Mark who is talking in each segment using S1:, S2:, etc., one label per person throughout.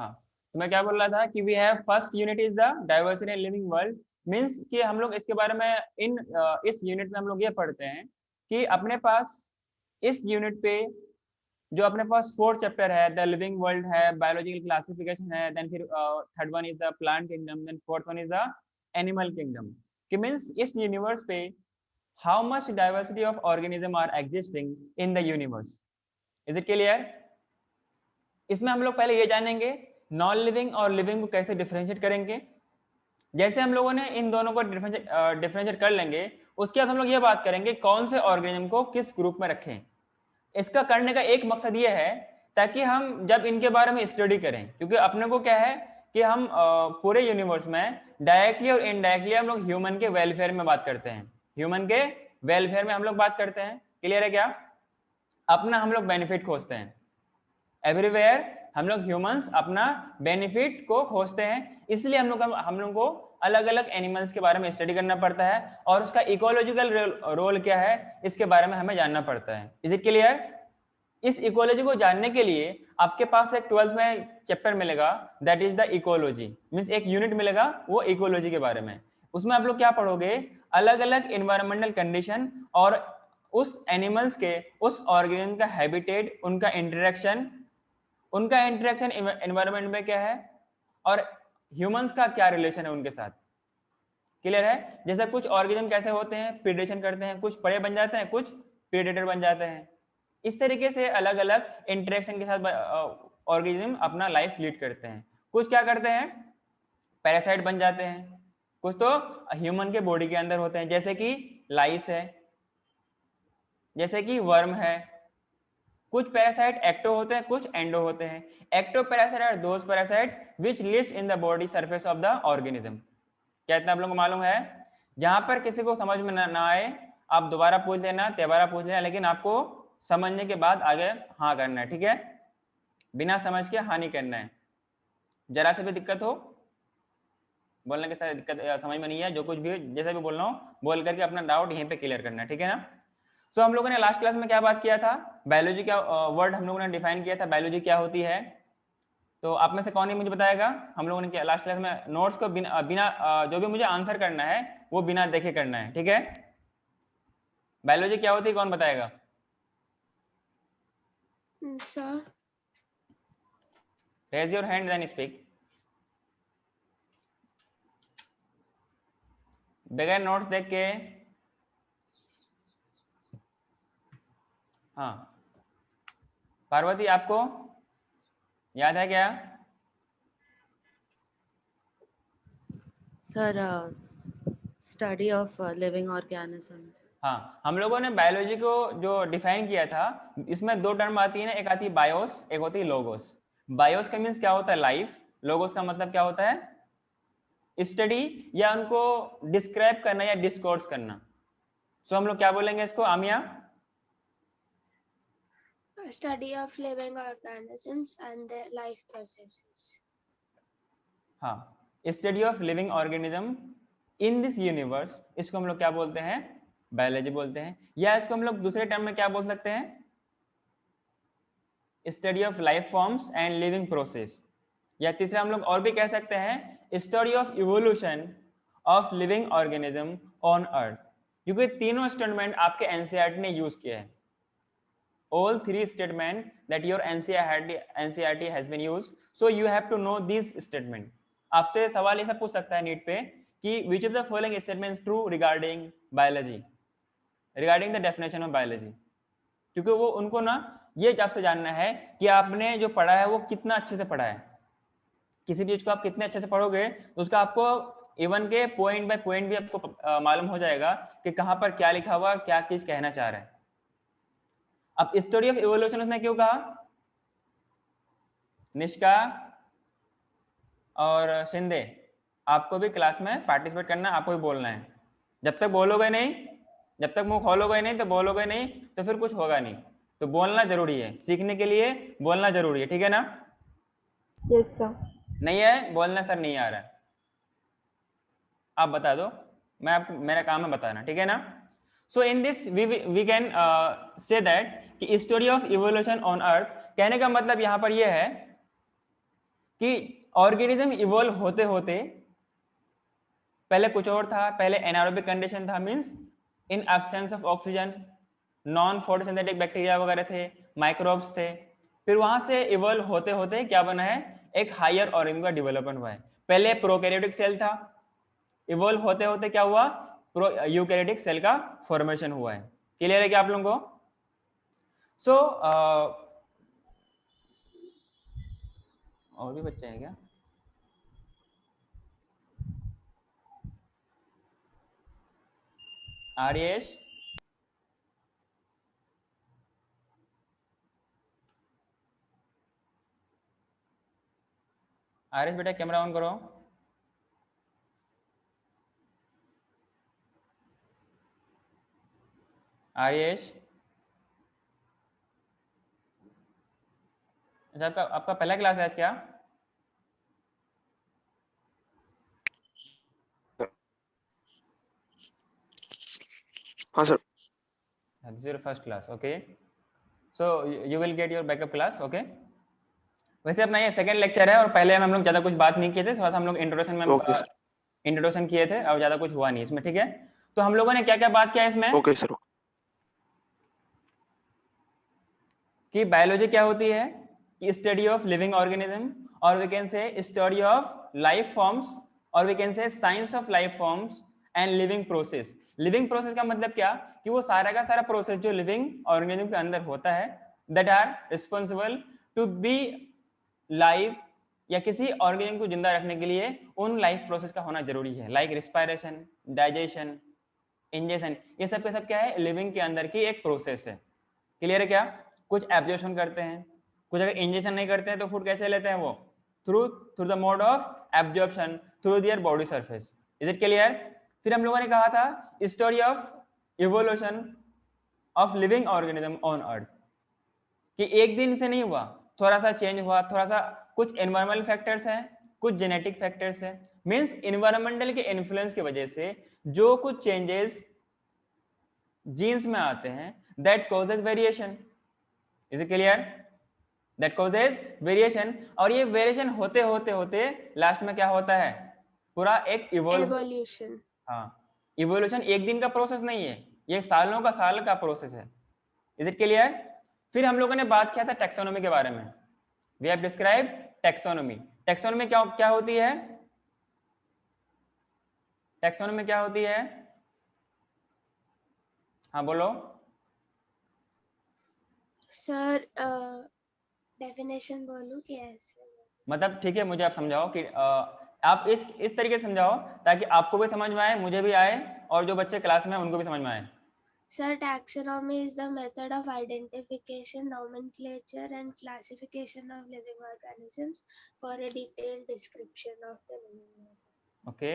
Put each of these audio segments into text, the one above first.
S1: हाँ, तो मैं क्या बोल रहा था कि we have first unit is the diversity in living world, means कि हम लोग इसके बारे में इस यूनिट में हम लोग ये पढ़ते हैं कि अपने पास इस यूनिट पे जो अपने पास 4 चैप्टर है, द लिविंग वर्ल्ड है, बायोलॉजिकल क्लासिफिकेशन है, देन फिर third one is the plant kingdom, then fourth one is the animal kingdom, कि मींस इस यूनिवर्स पे how much diversity of organism are existing in the universe. Is it clear? इसमें हम लोग पहले ये जानेंगे नॉन लिविंग और लिविंग को कैसे डिफरेंशिएट करेंगे। जैसे हम लोगों ने इन दोनों को डिफरेंशिएट कर लेंगे, उसके बाद हम लोग ये बात करेंगे कौन से ऑर्गेनिज्म को किस ग्रुप में रखें। इसका करने का एक मकसद ये है ताकि हम जब इनके बारे में स्टडी करें, क्योंकि अपने को क्या है कि हम पूरे यूनिवर्स में डायरेक्टली और इनडायरेक्टली हम लोग ह्यूमन के वेलफेयर में बात करते हैं, ह्यूमन के वेलफेयर में हम लोग बात करते हैं। क्लियर है क्या? अपना हम लोग बेनिफिट खोजते हैं, एवरीवेयर हम लोग ह्यूमंस अपना बेनिफिट को खोजते हैं, इसलिए हम लोग को अलग अलग एनिमल्स के बारे में स्टडी करना पड़ता है और उसका इकोलॉजिकल रोल क्या है इसके बारे में हमें जानना पड़ता है। Is it clear? इस इकोलॉजी को जानने के लिए आपके पास एक 12th में चैप्टर मिलेगा, that is the ecology, means एक यूनिट मिलेगा वो इकोलॉजी के बारे में। उसमें आप लोग क्या पढ़ोगे? अलग अलग इन्वायरमेंटल कंडीशन और उस एनिमल्स के, उस ऑर्गेनिज्म का हैबिटेट, उनका इंटरेक्शन एनवायरनमेंट में क्या है और ह्यूमंस का क्या रिलेशन है उनके साथ। क्लियर है? जैसे कुछ ऑर्गेनिज्म कैसे होते हैं, प्रीडेशन करते हैं, कुछ प्रे बन जाते हैं, कुछ प्रीडेटर बन जाते हैं। इस तरीके से अलग अलग इंटरेक्शन के साथ ऑर्गेनिज्म अपना लाइफ लीड करते हैं। कुछ क्या करते हैं, पैरासाइट बन जाते हैं, कुछ तो ह्यूमन के बॉडी के अंदर होते हैं, जैसे कि लाइस है, जैसे कि वर्म है। कुछ पैरासाइट एक्टो होते हैं, कुछ एंडो होते हैं। Ecto parasite are those parasite which lives in the body surface of the organism. क्या इतना आप लोगों को मालूम है? जहां पर किसी को समझ में ना आए आप दोबारा पूछ लेना, तेबारा पूछ लेना, लेकिन आपको समझने के बाद आगे हाँ करना है, ठीक है? बिना समझ के हाँ नहीं करना है। जरा से भी दिक्कत हो, बोलने के साथ दिक्कत समझ में नहीं है, जो कुछ भी जैसा भी बोल रहा हूँ बोल करके अपना डाउट यहीं पे क्लियर करना है, ठीक है ना? सो हम लोगों ने लास्ट क्लास में क्या बात किया था? बायोलॉजी क्या वर्ड हम लोगों ने डिफाइन किया था, बायोलॉजी क्या होती है। तो आप में से कौन ही मुझे बताएगा? हम लोगों ने क्या लास्ट क्लास में नोट्स को बिना जो भी मुझे आंसर करना है वो बिना देखे करना है, ठीक है? बायोलॉजी क्या होती है, कौन बताएगा?
S2: Sir
S1: raise your hand then speak. बगैर नोट्स देख के। हाँ, पार्वती आपको याद है क्या?
S3: Sir study of living organisms.
S1: हाँ, हम लोगों ने बायोलॉजी को जो डिफाइन किया था, इसमें दो टर्म आती है ना, एक आती है बायोस, एक होती है लोगोस। बायोस का मीन्स क्या होता है? लाइफ। लोगोस का मतलब क्या होता है? स्टडी या उनको डिस्क्राइब करना या डिस्कोर्स करना। सो हम लोग क्या बोलेंगे इसको आमिया?
S2: study of living organisms and their life processes.
S1: हाँ, study of living organism in this universe, इसको हम लोग क्या बोलते हैं? बायोलॉजी बोलते हैं। या इसको हम लोग दूसरे टर्म में क्या बोल सकते हैं? Study of life forms and living process. या तीसरा हम लोग और भी कह सकते हैं study of evolution of living organism on earth, क्योंकि तीनों स्टेटमेंट आपके एनसीईआरटी ने यूज किया है। All three statement that your NCERT has been used, so you have to know these statement. आपसे सवाल ऐसा पूछ सकता है नीट पे कि which of the following statements true regarding biology, regarding the definition of biology, क्योंकि वो उनको ना ये आपसे जानना है कि आपने जो पढ़ा है वो कितना अच्छे से पढ़ा है। किसी भी चीज को आप कितने अच्छे से पढ़ोगे तो उसका आपको इवन के पॉइंट बाय पॉइंट भी आपको मालूम हो जाएगा कि कहाँ पर क्या लिखा हुआ, क्या चीज कहना चाह रहा है। अब स्टोरी ऑफ इवोल्यूशन उसने क्यों कहा? निष्का और शिंदे, आपको भी क्लास में पार्टिसिपेट करना, आपको भी बोलना है। जब तक बोलोगे नहीं, जब तक मुंह खोलोगे नहीं, तो बोलोगे नहीं तो फिर कुछ होगा नहीं। तो बोलना जरूरी है, सीखने के लिए बोलना जरूरी है, ठीक है ना?
S4: Yes sir.
S1: नहीं है बोलना? सर नहीं आ रहा है, आप बता दो, मैं आपको, मेरा काम है बताना, ठीक है ना? So in this we can say that कि story of evolution on earth, कहने का मतलब यहाँ पर यह है कि ऑर्गेनिज्म इवॉल्व होते होते पहले कुछ और था, पहले एनारोबिक कंडीशन था, means in absence of oxygen, non photosynthetic bacteria वगैरह थे, माइक्रोब्स थे। फिर वहां से इवॉल्व होते होते क्या बना है, एक हायर ऑर्गेनिज्म का डेवलपमेंट हुआ है। पहले प्रोकैरियोटिक सेल था, इवॉल्व होते होते क्या हुआ, यूकैरियोटिक सेल का फॉर्मेशन हुआ है। क्लियर है क्या आप लोगों को? सो और भी बच्चे हैं क्या? आर्येश, आर्येश बेटा कैमरा ऑन करो। आर्येश, अच्छा आपका आपका पहला क्लास है आज क्या?
S5: हाँ sir.
S1: This is your first class, okay? So you will get your backup class, okay? वैसे अपना ये सेकंड लेक्चर है और पहले हम लोग ज़्यादा कुछ बात नहीं किए थे, थोड़ा सा हम लोग इंट्रोडक्शन में
S5: ओके सर।
S1: इंट्रोडक्शन किए थे और ज़्यादा कुछ हुआ नहीं इसमें, ठीक है? तो हम लोगों ने क्या क्या बात किया इसमें
S5: ओके सर।
S1: कि बायोलॉजी क्या होती है, कि स्टडी ऑफ लिविंग ऑर्गेनिज्म, और we can say study of life forms, और we can say science of life forms and living process. Living process का मतलब क्या, कि वो सारा का सारा प्रोसेस जो लिविंग ऑर्गेनिज्म के अंदर होता है, that are responsible to be live, या किसी ऑर्गेनिज्म को जिंदा रखने के लिए उन लाइफ प्रोसेस का होना जरूरी है, लाइक रिस्पायरेशन, डाइजेशन, इंजेशन, ये सब के सब क्या है, लिविंग के अंदर की एक प्रोसेस है। क्लियर है क्या? कुछ एब्जॉर्प्शन करते हैं, कुछ अगर इंजेक्शन नहीं करते हैं तो फूड कैसे लेते हैं वो, through through the mode of absorption through their body surface. Is it clear? फिर हम लोगों ने कहा था story of evolution of living organism on earth, कि एक दिन से नहीं हुआ, थोड़ा सा चेंज हुआ, थोड़ा सा कुछ एनवायरमेंटल फैक्टर्स हैं, कुछ जेनेटिक फैक्टर्स हैं, मींस एनवायरमेंटल के इन्फ्लुएंस की वजह से जो कुछ चेंजेस जीन्स में आते हैं, that causes variation. Is it clear? That causes variation, और ये वेरिएशन होते होते होते लास्ट में क्या होता है, पूरा एक
S2: Evolution.
S1: हाँ, इवोल्यूशन एक दिन का प्रोसेस नहीं है, ये सालों का साल का प्रोसेस है। Is it clear? फिर हम लोगों ने बात किया था टेक्सोनोमी के बारे में। We have describe taxonomy. Taxonomy क्या क्या होती है, टेक्सोनोमी क्या होती है, हाँ बोलो।
S2: सर डेफिनेशन बोलूं कि ऐसे?
S1: मतलब ठीक है, मुझे आप समझाओ कि आप इस तरीके से समझाओ ताकि आपको भी समझ में आए, मुझे भी आए, और जो बच्चे क्लास में हैं उनको भी समझ में आए।
S2: Sir, taxonomy is the method of identification, nomenclature, and classification of living organisms for a detailed description of the living organism.
S1: Okay,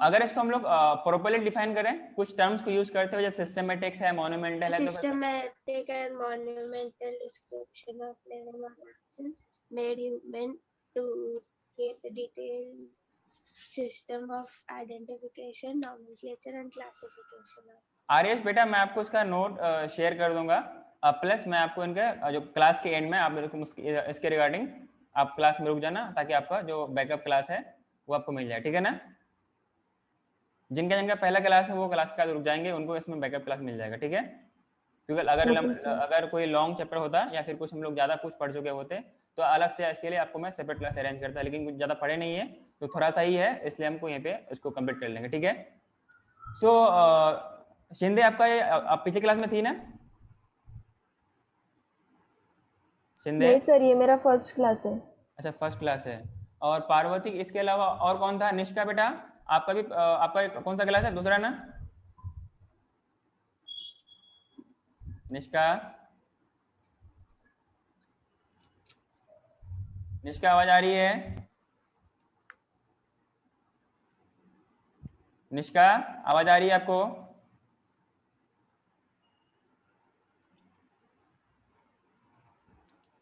S1: अगर इसको हम लोग प्रॉपर्ली डिफाइन करें, कुछ टर्म्स को यूज करते हुए, जैसे सिस्टमेटिक्स है, मोन्यूमेंटल है, तो
S2: Systematic and monumental description of living organisms made human to get a detailed system of identification, nomenclature, and classification of.
S1: Aryash बेटा मैं आपको इसका नोट शेयर कर दूंगा, प्लस मैं आपको इनके जो क्लास के एंड में आप मेरे को इसके रिगार्डिंग आप क्लास में रुक जाना, ताकि आपका जो बैकअप क्लास है वो आपको मिल जाए, ठीक है ना? जिनका जिनका पहला क्लास है वो क्लास का रुक जाएंगे, उनको इसमें बैकअप क्लास मिल जाएगा, ठीक है? क्योंकि अगर कोई लॉन्ग चैप्टर होता या फिर कुछ हम लोग ज़्यादा कुछ पढ़ चुके होते तो अलग से इसके लिए आपको मैं सेपरेट क्लास अरेंज करता, लेकिन कुछ ज़्यादा पढ़े नहीं है तो थोड़ा सा ही है, इसलिए हमको यहीं पे इसको कंप्लीट कर लेंगे, ठीक है? सो शिंदे आपका ये आप पिछली क्लास में थी ना शिंदे?
S4: नहीं सर, ये मेरा फर्स्ट क्लास है।
S1: अच्छा फर्स्ट क्लास है। और पार्वती, इसके अलावा और कौन था? निष्का बेटा आपका भी आपका कौन सा क्लास है, दूसरा ना? निष्का, निष्का आवाज आ रही है? निष्का आवाज आ रही है आपको?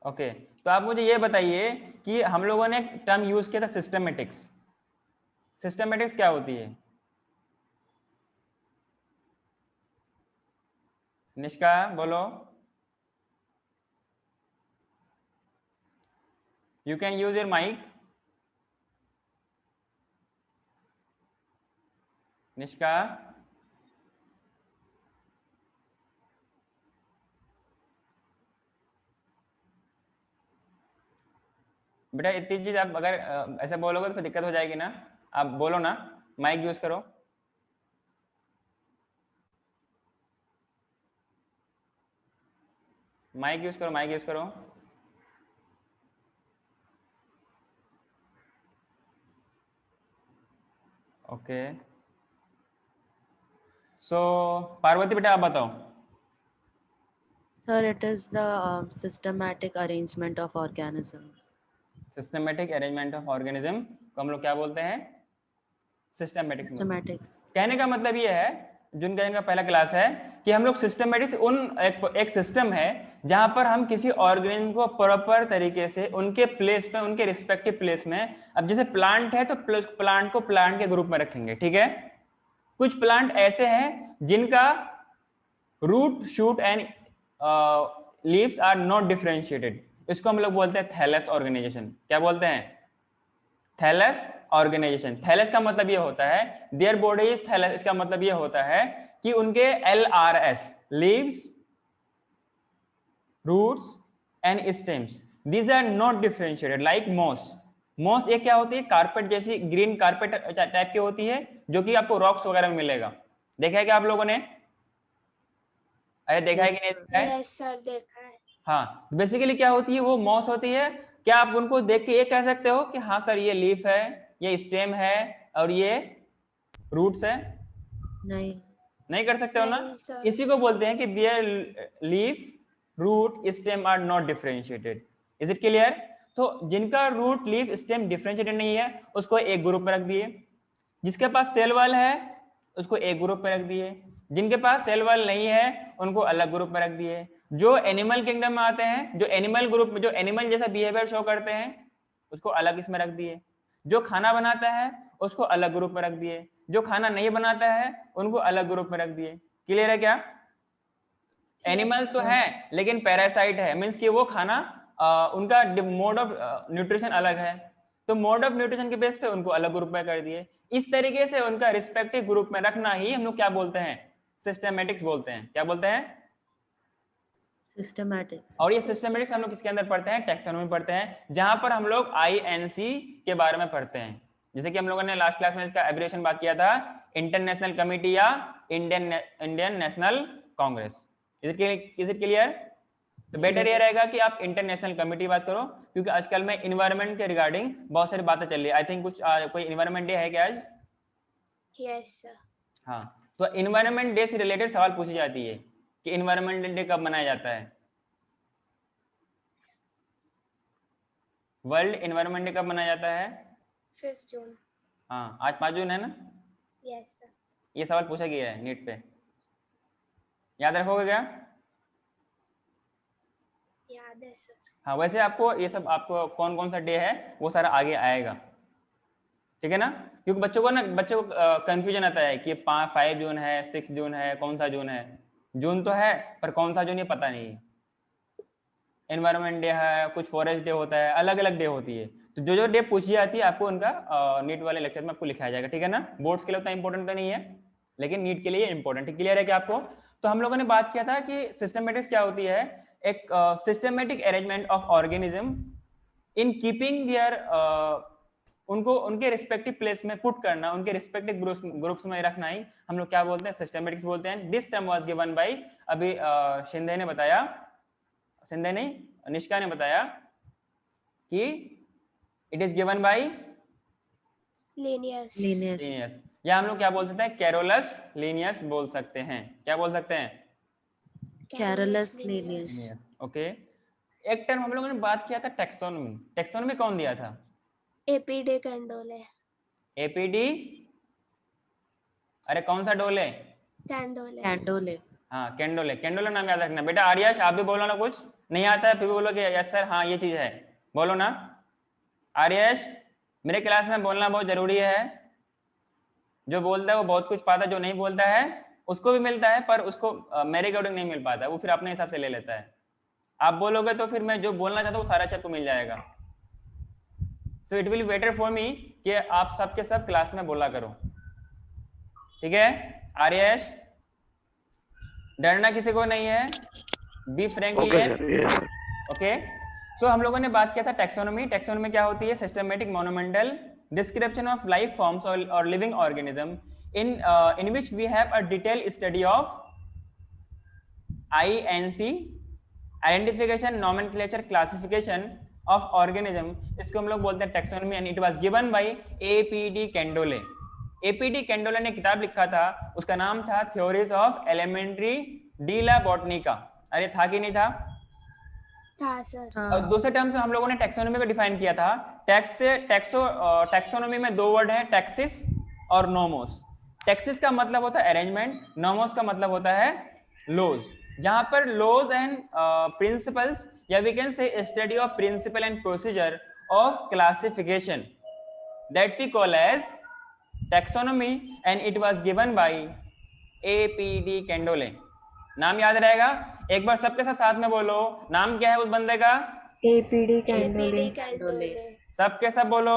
S1: ओके, तो आप मुझे ये बताइए कि हम लोगों ने एक टर्म यूज किया था सिस्टमेटिक्स। सिस्टमेटिक्स क्या होती है? निष्का बोलो। You can use your mic. Nishka, बेटा इतनी चीज आप अगर ऐसे बोलोगे तो फिर दिक्कत हो जाएगी ना। आप बोलो ना, माइक यूज करो। माइक यूज करो, माइक यूज करो। ओके, सो पार्वती बेटा आप बताओ।
S3: Sir, it is the systematic arrangement of organisms.
S1: Systematic arrangement of organism को हम लोग क्या बोलते हैं? सिस्टमेटिक्स।
S3: Systematics.
S1: कहने का मतलब ये है, जिनका इनका पहला क्लास है, कि हम लोग सिस्टमेटिक्स एक सिस्टम है जहां पर हम किसी ऑर्गेनिज्म को प्रॉपर तरीके से उनके प्लेस पे, उनके रिस्पेक्टिव प्लेस में, अब जैसे प्लांट है तो प्लांट को प्लांट के ग्रुप में रखेंगे, ठीक है। कुछ प्लांट ऐसे हैं जिनका root, shoot and leaves are not differentiated, इसको हम लोग बोलते हैं थैलस ऑर्गेनाइजेशन। क्या बोलते हैं? Thallus organisation. थैलस का मतलब ये होता है देयर बॉडी इज थैलस, इसका मतलब ये होता है कि उनके LRS, leaves, roots and stems, these are not differentiated like moss. Moss ये क्या होती है? कारपेट जैसी, ग्रीन कारपेट टाइप की होती है, जो कि आपको रॉक्स वगैरह में मिलेगा। देखा है क्या आप लोगों ने? अरे देखा है कि नहीं देखा है?
S2: यस सर, देखा है।
S1: हाँ, बेसिकली क्या होती है, वो मॉस होती है। क्या आप उनको देख के ये कह सकते हो कि हाँ सर ये लीफ है, ये स्टेम है और ये रूट्स है?
S3: नहीं.
S1: नहीं कर सकते हो ना।
S2: नहीं सर।
S1: इसी को बोलते हैं कि their leaf, root, stem are not differentiated. Is it clear? तो जिनका रूट, लीफ, स्टेम डिफरेंशिएटेड नहीं है उसको एक ग्रुप में रख दिए। जिसके पास सेल वॉल है उसको एक ग्रुप में रख दिए। जिनके पास सेल वॉल नहीं है उनको अलग ग्रुप में रख दिए। जो एनिमल किंगडम में आते हैं, जो एनिमल ग्रुप में, जो एनिमल जैसा बिहेवियर शो करते हैं, उसको अलग इसमें रख दिए। जो खाना बनाता है उसको अलग ग्रुप में रख दिए। जो खाना नहीं बनाता है उनको अलग ग्रुप में रख दिए। क्लियर है क्या? एनिमल तो है लेकिन पैरासाइट है, मींस कि वो खाना उनका मोड ऑफ न्यूट्रिशन अलग है, तो मोड ऑफ न्यूट्रिशन के बेस पे उनको अलग ग्रुप में कर दिए। इस तरीके से उनका रिस्पेक्टिव ग्रुप में रखना ही हम लोग क्या बोलते हैं? सिस्टमैटिक्स बोलते हैं। क्या बोलते हैं?
S3: Systematic.
S1: और ये सिस्टमैटिक्स हम लोग किसके अंदर पढ़ते हैं? टैक्सोनॉमी पढ़ते हैं, जहां पर हम लोग INC के बारे में पढ़ते हैं। जैसे कि हम लोगों ने लास्ट क्लास में इसका एब्रिविएशन बात किया था, इंटरनेशनल कमिटी या Indian national Congress. Is it clear? तो बेटर ये रहेगा कि आप इंटरनेशनल कमिटी बात करो, क्योंकि आजकल में इन्वायरमेंट के रिगार्डिंग बहुत सारी बातें चल रही है। आई थिंक कुछ कोई इन्वायरमेंट डे है क्या आज?
S2: Yes sir.
S1: हाँ, तो इन्वायरमेंट डे से रिलेटेड सवाल पूछी जाती है कि इन्वायरमेंट डे कब मनाया जाता है? वर्ल्ड इन्वायरमेंट डे कब मनाया जाता है?
S2: 5 जून।
S1: हाँ, आज 5 जून है ना।
S2: Yes sir.
S1: ये सवाल पूछा गया है नीट पे, याद रखोगे क्या?
S2: याद है सर।
S1: हाँ, वैसे आपको ये सब, आपको कौन कौन सा डे है वो सारा आगे आएगा, ठीक है ना। क्योंकि बच्चों को कंफ्यूजन आता है कि 5 जून है, 6 जून है, कौन सा जून है। जून तो है पर कौन सा जून ये पता नहीं है। एनवायरनमेंट डे है, कुछ फॉरेस्ट डे होता है, अलग अलग डे होती है। तो जो जो डे पूछी जाती है आपको उनका नीट वाले लेक्चर में आपको लिखाया जाएगा, ठीक है ना। बोर्ड्स के लिए उतना इंपॉर्टेंट तो नहीं है लेकिन नीट के लिए इंपॉर्टेंट है। क्लियर है क्या आपको? तो हम लोगों ने बात किया था कि सिस्टमेटिक्स क्या होती है, एक systematic arrangement of organism in keeping their, उनको उनके रिस्पेक्टिव प्लेस में पुट करना, उनके रिस्पेक्टिव ग्रुप्स में रखना ही हम लोग क्या बोलते हैं? सिस्टमेटिक्स बोलते हैं। This term was given bye, अभी शिंदे ने बताया, शिंदे नहीं, निष्का ने बताया कि it is given by
S2: Linnaeus.
S1: Linnaeus, या हम लोग क्या बोल सकते हैं? कैरोलस लीनियस बोल सकते हैं। क्या बोल सकते हैं?
S3: Carolus Linnaeus.
S1: ओके। एक टर्म हम लोगों ने बात किया था टैक्सोनॉमी। टैक्सोनॉमी कौन दिया था?
S2: एपीडी कैंडोले।
S1: एपीडी, अरे कौन सा डोले?
S2: कैंडोले।
S3: Candole.
S1: हाँ, कैंडोले। कैंडोले नाम याद रखना बेटा। आर्यश आप भी बोलो ना, कुछ नहीं आता है फिर भी बोलो कि यस सर हाँ ये चीज है, बोलो ना। आर्यश, मेरे क्लास में बोलना बहुत जरूरी है। जो बोलता है वो बहुत कुछ पाता है, जो नहीं बोलता है उसको भी मिलता है पर उसको मेरे अकॉर्डिंग नहीं मिल पाता है, वो फिर अपने हिसाब से ले लेता है। आप बोलोगे तो फिर मैं जो बोलना चाहता हूँ वो सारा चीज आपको मिल जाएगा। So it will better for me कि आप सब के सब क्लास में बोला करो, ठीक है? आर्यश, डरना किसी को नहीं है, be frankly
S5: okay sir, yes sir.
S1: Okay. So हम लोगों ने बात किया था टैक्सोनॉमी। टैक्सोनॉमी क्या होती है? Systematic monumental description of life forms और living organism in which we have a detailed study of INC, identification, nomenclature, classification of organism। इसको हम लोग बोलते हैं taxonomy and it was given by APD कैंडोले। APD कैंडोले ने किताब लिखा था, उसका नाम था theories of elementary Dila Botanica. अरे था कि नहीं था?
S2: था सर।
S1: और दूसरे टर्म से हम लोगों ने टैक्सोनॉमी को डिफाइन किया था। टैक्सोनॉमी में दो वर्ड हैं, टैक्सिस और नोमोस। टैक्सिस का मतलब होता है अरेंजमेंट, नोमोस का मतलब होता है लॉज। जहां पर लॉज एंड प्रिंसिपल्स या we can say study of principle and procedure of classification that we call as taxonomy and it was given by APD Candolle. नाम याद रहेगा? एक बार सबके साथ में बोलो, नाम क्या है उस बंदे का?
S4: APD कैंडोले।
S1: सबके सब बोलो,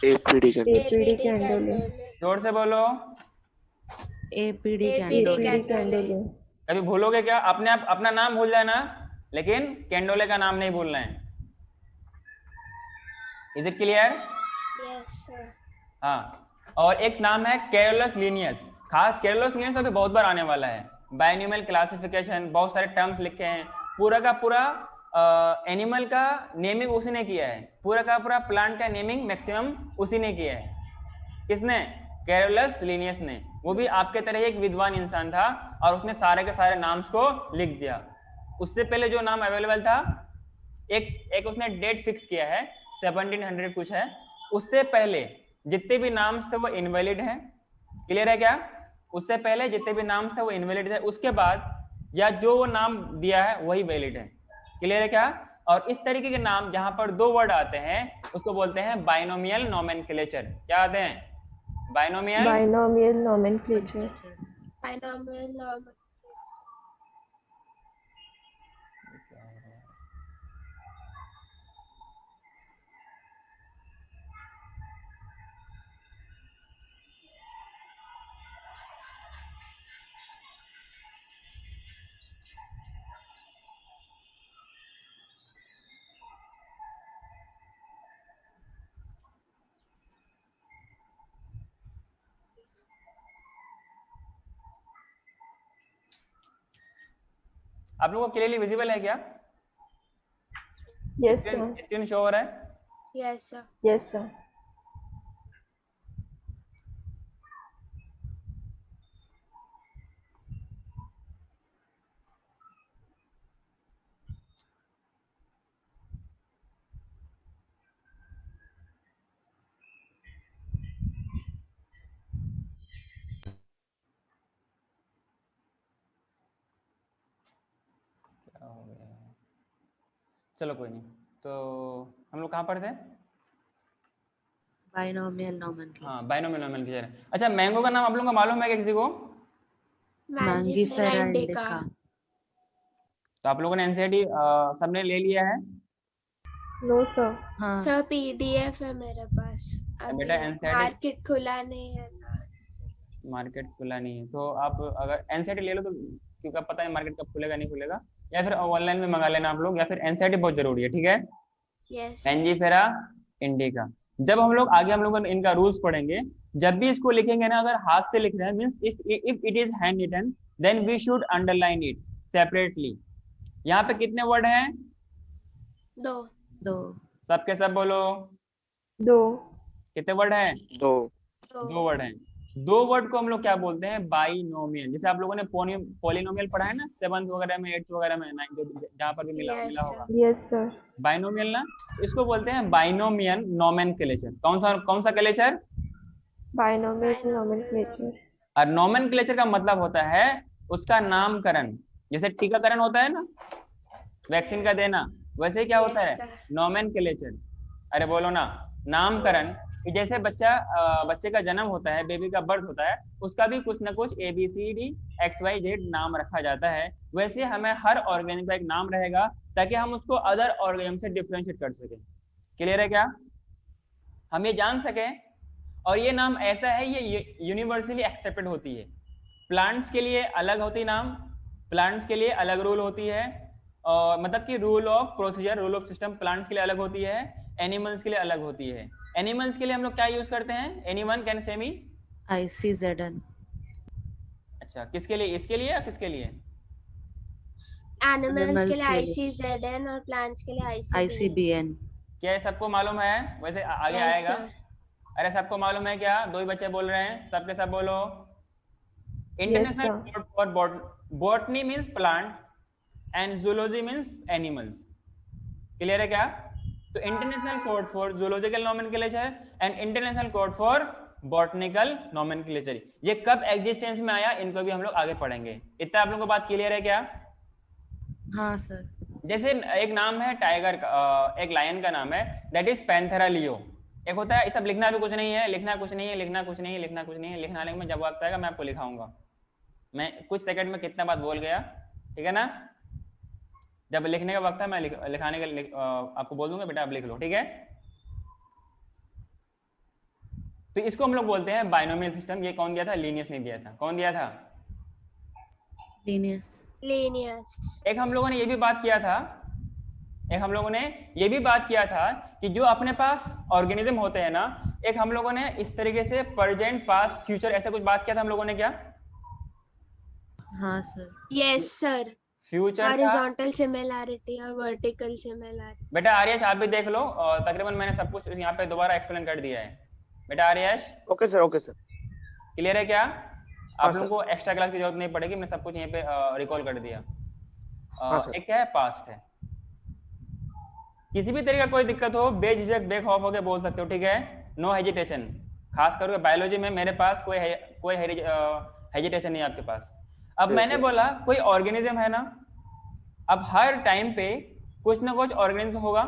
S5: APD
S4: कैंडोले।
S1: जोर से बोलो,
S3: APD
S4: कैंडोले।
S1: कभी भूलोगे क्या? अपने आप अपना नाम भूल जाना, लेकिन कैंडोले का नाम नहीं भूलना है। Is it clear?
S2: Yes sir.
S1: हाँ, और एक नाम है कैरोलस लीनियस। खास कैरोलस लीनियस अभी बहुत बार आने वाला है। बायनोमियल क्लासिफिकेशन, बहुत सारे टर्म्स लिखे हैं, पूरा का पूरा एनिमल का नेमिंग उसी ने किया है, पूरा का पूरा प्लांट का नेमिंग मैक्सिमम उसी ने किया है। किसने? कैरोलस लीनियस ने। वो भी आपके तरह एक विद्वान इंसान था और उसने सारे के सारे नाम्स को लिख दिया। उससे पहले जो नाम अवेलेबल था, एक उसने डेट फिक्स किया है 1700 कुछ है, उससे पहले जितने भी नाम्स थे वो इनवैलिड हैं। क्लियर है क्या? उससे पहले जितने भी नाम्स थे वो इनवैलिड थे, उसके बाद या जो वो नाम दिया है वही वैलिड है। क्लियर है क्या? और इस तरीके के नाम जहां पर दो वर्ड आते हैं उसको बोलते हैं बाइनोमियल नोमेनक्लेचर। क्या आते हैं? Binomial
S4: nomenclature.
S1: आप लोगों को क्लियरली विजिबल है क्या?
S4: Yes sir.
S1: स्क्रीन शो हो रहा है?
S2: Yes sir.
S4: Yes sir.
S1: क्या हो गया? चलो कोई नहीं। तो हम लोग कहाँ पर थे?
S3: Binomial nomenclature.
S1: हाँ, बाइनोमियल नोमेनक्लेचर। अच्छा, मैंगो का नाम आप लोगों को मालूम है क्या किसी को?
S3: Mangifera indica.
S1: तो आप लोगों ने एनसीईआरटी सबने ले लिया है?
S4: No sir.
S3: हाँ
S2: सर PDF है मेरे पास।
S1: बेटा NCERT
S2: मार्केट खुला नहीं है ना।
S1: मार्केट खुला नहीं है, तो आप अगर एनसीईआरटी ले लो तो, क्योंकि पता है मार्केट कब खुलेगा नहीं खुलेगा, या फिर ऑनलाइन में मंगा लेना आप लोग, या फिर एनसीईआरटी बहुत जरूरी है, ठीक है?
S2: यस।
S1: Mangifera indica. जब हम लोग आगे हम लोग इनका रूल्स पढ़ेंगे, जब भी इसको लिखेंगे ना, अगर हाथ से लिख रहे हैं means if it is handwritten then we should underline it separately. यहाँ पे कितने वर्ड हैं?
S2: दो।
S1: सबके सब बोलो,
S4: दो।
S1: कितने वर्ड हैं?
S5: दो
S1: वर्ड हैं। दो वर्ड को हम लोग क्या बोलते हैं? बाइनोमियल। जैसे आप लोगों ने पॉलिनोमियल पढ़ा है ना 7th वगैरह में, 8th वगैरह में, 9th, जहाँ पर भी मिला होगा।
S4: Yes sir.
S1: बाइनोमियल ना, इसको बोलते हैं बाइनोमियल नोमेनक्लेचर। कौन सा क्लेचर?
S4: Binomial nomenclature.
S1: और नोमेनक्लेचर का मतलब होता है उसका नामकरण। जैसे टीकाकरण होता है ना, वैक्सीन का देना, वैसे ही क्या होता है? नोमेनक्लेचर। अरे बोलो ना, नामकरण। जैसे बच्चे का जन्म होता है, बेबी का बर्थ होता है, उसका भी कुछ ना कुछ ABCD XYZ नाम रखा जाता है। वैसे हमें हर ऑर्गेनिज्म का एक नाम रहेगा ताकि हम उसको अदर ऑर्गेनिज्म से डिफरेंशिएट कर सकें। क्लियर है क्या? हम ये जान सकें, और ये नाम ऐसा है ये यूनिवर्सली एक्सेप्टेड होती है। प्लांट्स के लिए अलग होती नाम, प्लांट्स के लिए अलग रूल होती है, और मतलब कि rule of procedure, rule of system plants के लिए अलग होती है, एनिमल्स के लिए अलग होती है। एनिमल्स के लिए हम लोग क्या यूज करते हैं? Anyone can say me?
S3: ICZN.
S1: अच्छा, किसके लिए? इसके लिए या किसके लिए?
S2: एनिमल्स के लिए
S3: के लिए।
S2: ICZN और प्लांट्स के लिए
S3: ICBN.
S1: क्या ये सबको मालूम है? वैसे आगे
S2: Yes,
S1: आएगा।
S2: sir.
S1: अरे सबको मालूम है क्या? दो ही बच्चे बोल रहे हैं, सबके सब बोलो।
S4: sir.
S1: International code for botany means plant and zoology means animals. Clear है क्या? तो international code for zoological nomenclature and international code for botanical nomenclature, ये कब एग्जिस्टेंस में आया, इनको भी हम लोग आगे पढ़ेंगे। इतना आप लोगों को बात क्लियर है क्या?
S3: हाँ सर।
S1: जैसे एक नाम है टाइगर का, एक लायन का नाम है, दैट इज पैंथेरा लियो। एक होता है, ये सब लिखना भी कुछ नहीं है, लिखना कुछ नहीं है, लिखना कुछ नहीं है, लिखना कुछ नहीं है, लिखना आने में जब वक्त आएगा मैं आपको लिखाऊंगा। मैं कुछ सेकंड में कितना बात बोल गया, ठीक है ना? जब लिखने का वक्त है मैं लिखाने का आपको बोल दूंगा, बेटा आप लिख लो, ठीक है? तो इसको हम लोग बोलते हैं बाइनोमियल सिस्टम। ये कौन दिया था? लीनियस ने दिया था। कौन दिया था?
S3: Linus.
S1: एक हम लोगों ने ये भी बात किया था, कि जो अपने पास ऑर्गेनिज्म होते हैं ना, एक हम लोगों ने इस तरीके से प्रेजेंट, पास्ट, फ्यूचर ऐसा कुछ बात किया था हम लोगों ने क्या?
S3: हाँ sir.
S2: Yes, sir.
S1: Future
S2: Horizontal similarity और vertical similarity.
S1: बेटा आर्यश आप भी देख लो, और तकरीबन मैंने सब कुछ यहाँ पे दोबारा एक्सप्लेन कर दिया है। बेटा Aryash
S5: okay sir, okay sir.
S1: Clear है क्या? आप
S5: सर।
S1: लोगों को एक्स्ट्रा क्लास की जरूरत नहीं पड़ेगी, मैं सब कुछ यहीं पे रिकॉल कर दिया।
S5: सर।
S1: एक क्या है? पास्ट है। किसी भी तरह का कोई दिक्कत हो, बेझिझक बेखौफ होकर बोल सकते हो, ठीक है? No hesitation. खास करके बायोलॉजी में मेरे पास कोई हेजिटेशन नहीं है आपके पास। अब
S5: Yes,
S1: मैंने
S5: sir.
S1: बोला कोई ऑर्गेनिज्म है ना, अब हर टाइम पे कुछ ना कुछ ऑर्गेनिज्म होगा।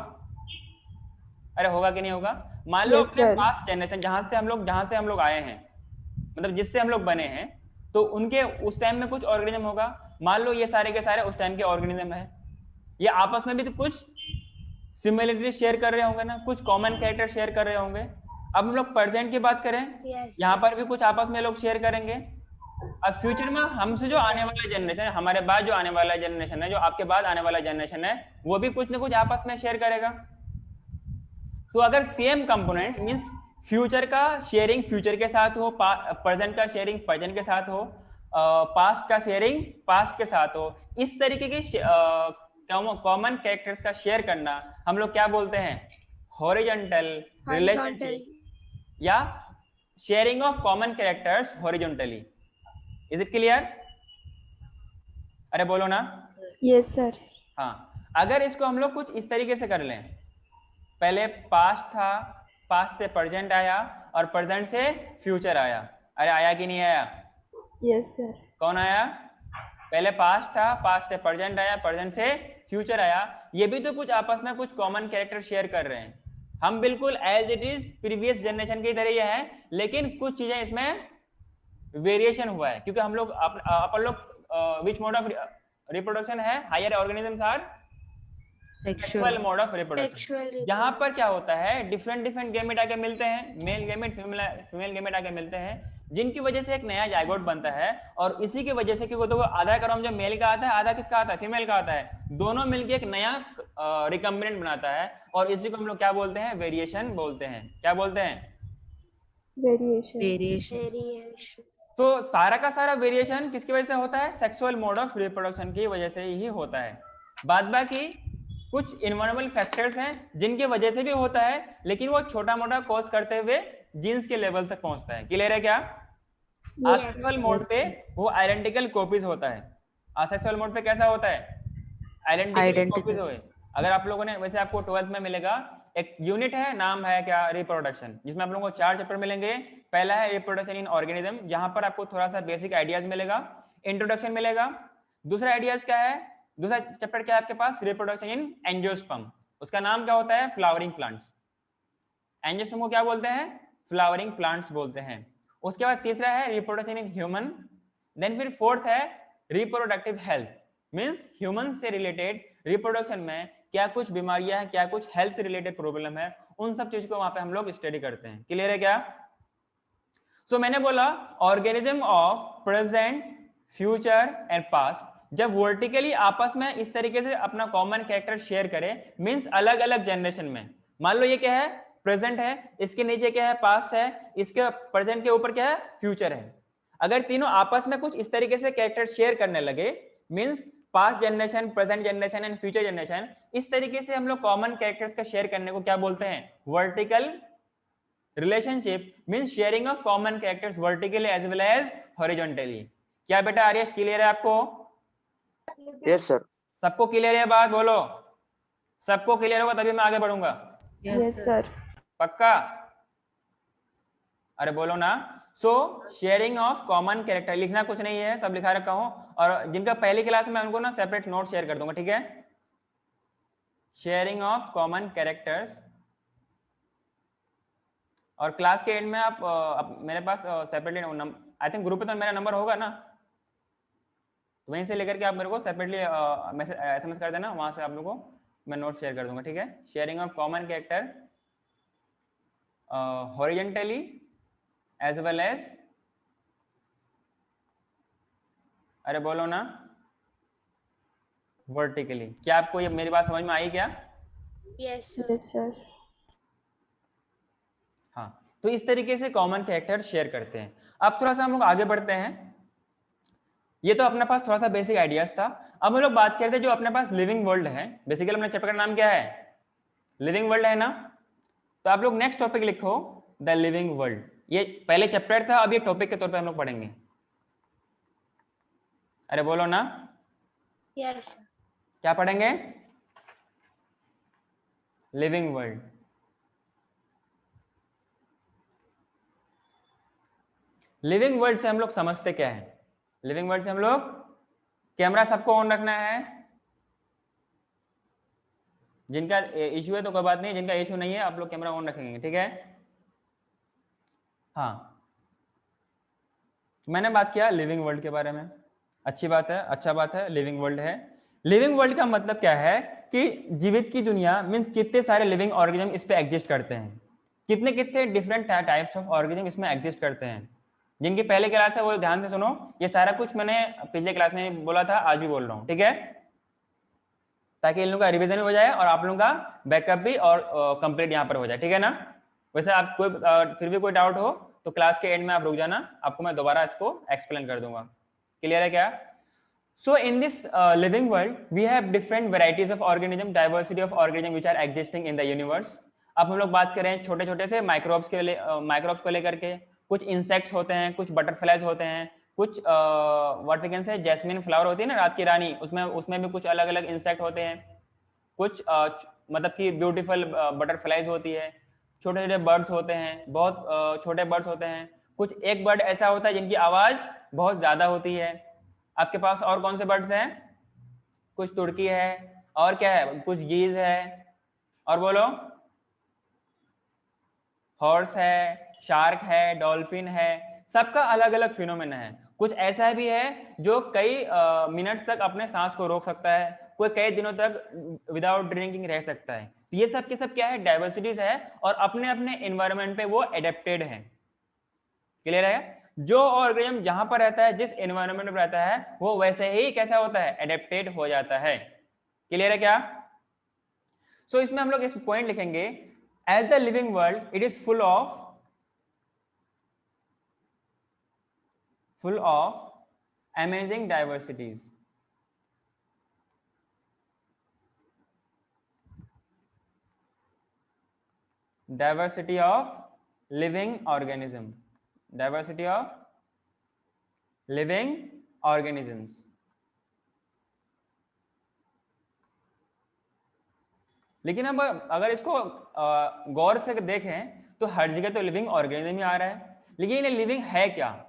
S1: अरे होगा कि नहीं होगा? मान लो
S4: Yes,
S1: अपने
S4: sir.
S1: पास्ट जनरेशन जहां से हम लोग आए हैं, मतलब जिससे हम लोग बने हैं, तो उनके उस टाइम में कुछ ऑर्गेनिज्म होगा। मान लो ये सारे के सारे उस टाइम के ऑर्गेनिज्म है, ये आपस में भी तो कुछ सिमिलरिटी शेयर कर रहे होंगे ना, कुछ कॉमन कैरेक्टर शेयर कर रहे होंगे। अब हम लोग प्रेजेंट की बात करें,
S2: Yes.
S1: यहाँ पर भी कुछ आपस में लोग शेयर करेंगे। अब फ्यूचर में हमसे जो आने वाला जनरेशन है, हमारे बाद जो आने वाला जनरेशन है, जो आपके बाद आने वाला जनरेशन है, वो भी कुछ ना कुछ आपस में शेयर करेगा। तो अगर सेम कंपोनेंट मींस फ्यूचर का शेयरिंग फ्यूचर के साथ हो, प्रेजेंट का शेयरिंग प्रेजेंट के साथ हो, पास्ट का शेयरिंग पास्ट के साथ हो, इस तरीके के कॉमन कैरेक्टर्स का शेयर करना हम लोग क्या बोलते हैं? हॉरिजॉन्टल रिलेशनशिप या sharing of common characters horizontally. Is it clear? अरे बोलो ना।
S4: Yes, sir.
S1: हाँ, अगर इसको हम लोग कुछ इस तरीके से कर लें, पहले पास्ट था, पास्ट से प्रेजेंट आया, और प्रेजेंट से फ्यूचर आया। अरे आया कि नहीं आया?
S4: Yes, sir.
S1: कौन आया? पहले पास्ट था, पास्ट से प्रेजेंट आया, प्रेजेंट से फ्यूचर आया। ये भी तो कुछ आपस में कुछ कॉमन कैरेक्टर शेयर कर रहे हैं। हम बिल्कुल as it is previous generation की तरह ही है, लेकिन कुछ चीजें इसमें वेरिएशन हुआ है, क्योंकि हम लोग अपन लोग विच मोड ऑफ रिप्रोडक्शन है? Higher organisms are sexual mode of reproduction. यहाँ पर क्या होता है? डिफरेंट गैमेट आके मिलते हैं, मेल गैमेट फीमेल गैमेट आके मिलते हैं, जिनकी वजह से एक नया जाइगोट बनता है। और इसी की वजह से क्योंकि तो आधा क्रम जो मेल का आता है, आधा किसका आता है? फीमेल का आता है। दोनों मिलके एक नया रिकम्बिनेंट बनाता है, और इसी को हम लोग क्या बोलते हैं? वेरिएशन बोलते हैं। क्या बोलते हैं?
S4: Variation.
S1: तो सारा का सारा वेरिएशन किसकी वजह से होता है? सेक्सुअल मोड ऑफ रिप्रोडक्शन की वजह से ही होता है। बाद बाकी कुछ इन्वायरमेंटल फैक्टर्स हैं जिनकी वजह से भी होता है, लेकिन वो छोटा मोटा कॉज करते हुए जीन्स के लेवल तक पहुंचता है। क्लियर है क्या? असेक्सुअल मोड पे वो आइडेंटिकल कॉपीज होता है। असेक्सुअल मोड पे कैसा होता है? आइडेंटिकल कॉपीज होए। अगर आप लोगों ने, वैसे आपको 12th में मिलेगा, एक यूनिट है, नाम है क्या? रिप्रोडक्शन, जिसमें आप लोगों को 4 चैप्टर मिलेंगे। पहला है रिप्रोडक्शन इन ऑर्गेनिज्म, जहां पर आपको थोड़ा सा बेसिक आइडियाज मिलेगा, इंट्रोडक्शन मिलेगा। दूसरा आइडियाज क्या है? दूसरा चैप्टर क्या है आपके पास? Reproduction in angiosperm. उसका नाम क्या होता है? Flowering plants. एंजियोस्पर्म को क्या बोलते हैं? फ्लावरिंग प्लांट्स बोलते हैं। उसके बाद तीसरा है रिप्रोडक्शन इन ह्यूमन। देन फिर फोर्थ है रिप्रोडक्टिव हेल्थ, मींस ह्यूमन से रिलेटेड रिप्रोडक्शन में क्या कुछ बीमारियां हैं, क्या कुछ हेल्थ से रिलेटेड प्रॉब्लम है, उन सब चीज को वहां पे हम लोग स्टडी करते हैं। क्लियर है क्या? सो मैंने बोला organism of present, future and past जब वर्टिकली आपस में इस तरीके से अपना कॉमन कैरेक्टर शेयर करे, मींस अलग अलग जनरेशन में, मान लो ये क्या है, प्रेजेंट है, इसके नीचे क्या है, पास्ट है, इसके प्रेजेंट के ऊपर क्या है, फ्यूचर है। अगर तीनों आपस में कुछ इस तरीके से कैरेक्टर शेयर करने लगे, means past generation, present generation and future generation, इस तरीके से हम लोग कॉमन कैरेक्टर्स का शेयर करने को क्या बोलते हैं, vertical relationship, means sharing of common characters vertically as well as horizontally. क्या बेटा आर्यश क्लियर है आपको?
S5: Yes sir.
S1: सबको क्लियर है बात? बोलो, सबको क्लियर होगा तभी मैं आगे बढ़ूंगा।
S4: Yes, sir.
S1: पक्का? अरे बोलो ना। सो शेयरिंग ऑफ कॉमन कैरेक्टर, लिखना कुछ नहीं है, सब लिखा रखा हूं, और जिनका पहली क्लास में उनको ना सेपरेट नोट शेयर कर दूंगा, ठीक है? शेयरिंग ऑफ कॉमन कैरेक्टर्स, और क्लास के एंड में आप मेरे पास सेपरेटली, आई थिंक ग्रुप पे तो मेरा नंबर होगा ना, तो वहीं से लेकर के आप मेरे को सेपरेटली मैसेज SMS कर देना, वहां से आप लोगों को मैं नोट शेयर कर दूंगा, ठीक है? Sharing of common character horizontally as well as, अरे बोलो ना, वर्टिकली। क्या आपको ये मेरी बात समझ में आई क्या?
S2: Yes, sir.
S4: Yes, sir.
S1: हाँ, तो इस तरीके से कॉमन कैरेक्टर शेयर करते हैं। अब थोड़ा सा हम लोग आगे बढ़ते हैं। ये तो अपने पास थोड़ा सा बेसिक आइडियाज था। अब हम लोग बात करते हैं जो अपने पास लिविंग वर्ल्ड है। बेसिकली अपने चैप्टर का नाम क्या है, लिविंग वर्ल्ड है ना? तो आप लोग नेक्स्ट टॉपिक लिखो द लिविंग वर्ल्ड। ये पहले चैप्टर था, अब ये टॉपिक के तौर पे हम लोग पढ़ेंगे। अरे बोलो ना,
S2: Yes, sir.
S1: क्या पढ़ेंगे? Living world. लिविंग वर्ल्ड से हम लोग समझते क्या है? लिविंग वर्ल्ड से हम लोग, कैमरा सबको ऑन रखना है, जिनका इश्यू है तो कोई बात नहीं, जिनका इश्यू नहीं है आप लोग कैमरा ऑन रखेंगे, ठीक है? हाँ, मैंने बात किया लिविंग वर्ल्ड के बारे में, अच्छी बात है, अच्छा बात है, लिविंग वर्ल्ड है। लिविंग वर्ल्ड का मतलब क्या है कि जीवित की दुनिया, मींस कितने सारे लिविंग ऑर्गेनिज्म इस पे एग्जिस्ट करते हैं, कितने कितने डिफरेंट टाइप्स ऑफ ऑर्गेनिज्म इसमें एग्जिस्ट करते हैं। जिनकी पहले क्लास है वो ध्यान से सुनो, ये सारा कुछ मैंने पिछले क्लास में बोला था, आज भी बोल रहा हूँ, ठीक है? ताकि इन लोगों का रिवीजन भी हो जाए और आप लोगों का बैकअप भी और कंप्लीट यहाँ पर हो जाए, ठीक है ना? वैसे आप कोई फिर भी कोई डाउट हो तो क्लास के एंड में आप रुक जाना, आपको मैं दोबारा इसको एक्सप्लेन कर दूंगा। क्लियर है क्या? So in this living world, we have different varieties of organism, diversity of organism which are existing in the universe. अब हम लोग बात करें छोटे छोटे से माइक्रोब्स के माइक्रोब्स को लेकर के, कुछ इंसेक्ट्स होते हैं, कुछ बटरफ्लाइज होते हैं, कुछ what we can say jasmine flower होती है ना, रात की रानी, उसमें भी कुछ अलग अलग इंसेक्ट होते हैं, कुछ मतलब कि ब्यूटीफुल बटरफ्लाइज होती है, छोटे छोटे बर्ड्स होते हैं, बहुत छोटे बर्ड्स होते हैं, कुछ एक बर्ड ऐसा होता है जिनकी आवाज बहुत ज्यादा होती है। आपके पास और कौन से बर्ड्स हैं? कुछ तुर्की है, और क्या है, कुछ गीज है, और बोलो, हॉर्स है, शार्क है, डॉल्फिन है, सबका अलग अलग फिनोमेना है। कुछ ऐसा भी है जो कई मिनट तक अपने सांस को रोक सकता है, कोई कई दिनों तक विदाउट ड्रिंकिंग रह सकता है। तो ये सब के सब क्या है, डाइवर्सिटीज है, और अपने अपने एनवायरनमेंट पे वो एडेप्टेड है। क्लियर है? जो ऑर्गेनिज्म जहां पर रहता है, जिस एनवायरनमेंट में रहता है, वो वैसे ही कैसा होता है, एडेप्टेड हो जाता है। क्लियर है क्या? सो इसमें हम लोग इस पॉइंट लिखेंगे, as the living world it is full of amazing diversities. Diversity of living organism, diversity of living organisms। लेकिन अब अगर इसको गौर से देखें तो हर जगह तो लिविंग ऑर्गेनिज्म ही आ रहा है, लेकिन ये लिविंग है क्या?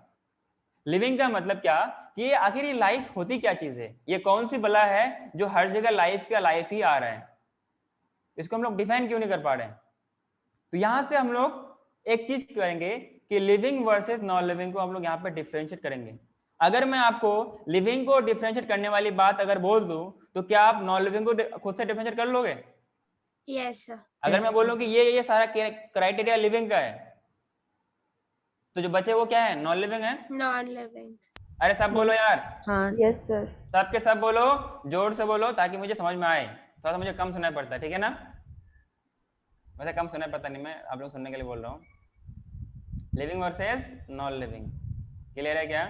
S1: लिविंग का मतलब क्या कि ये आखिर ये लाइफ होती क्या चीज है, ये कौन सी बला है जो हर जगह लाइफ ही आ रहा है? इसको हम लोग डिफाइन क्यों नहीं कर पा रहे हैं? तो यहां से हम लोग एक चीज करेंगे कि लिविंग वर्सेस नॉन लिविंग को हम लोग यहाँ पे डिफरेंशिएट करेंगे। अगर मैं आपको लिविंग को डिफरेंशिएट करने वाली बात अगर बोल दूं तो क्या आप नॉन लिविंग को खुद से डिफरेंशिएट कर लोगे?
S2: Yes, sir.
S1: अगर मैं बोलूं कि ये सारा क्राइटेरिया लिविंग का है, तो जो बचे वो क्या है? नॉन लिविंग है।
S2: Non-living.
S1: अरे सब बोलो यार,
S3: हाँ
S4: Yes, sir.
S1: सबके सब बोलो, जोर से बोलो ताकि मुझे समझ में आए। थोड़ा सा मुझे कम सुनाई पड़ता है, ठीक है ना? वैसे कम सुनाई पड़ता नहीं, मैं आप लोग सुनने के लिए बोल रहा हूँ। Living versus non living, clear है क्या?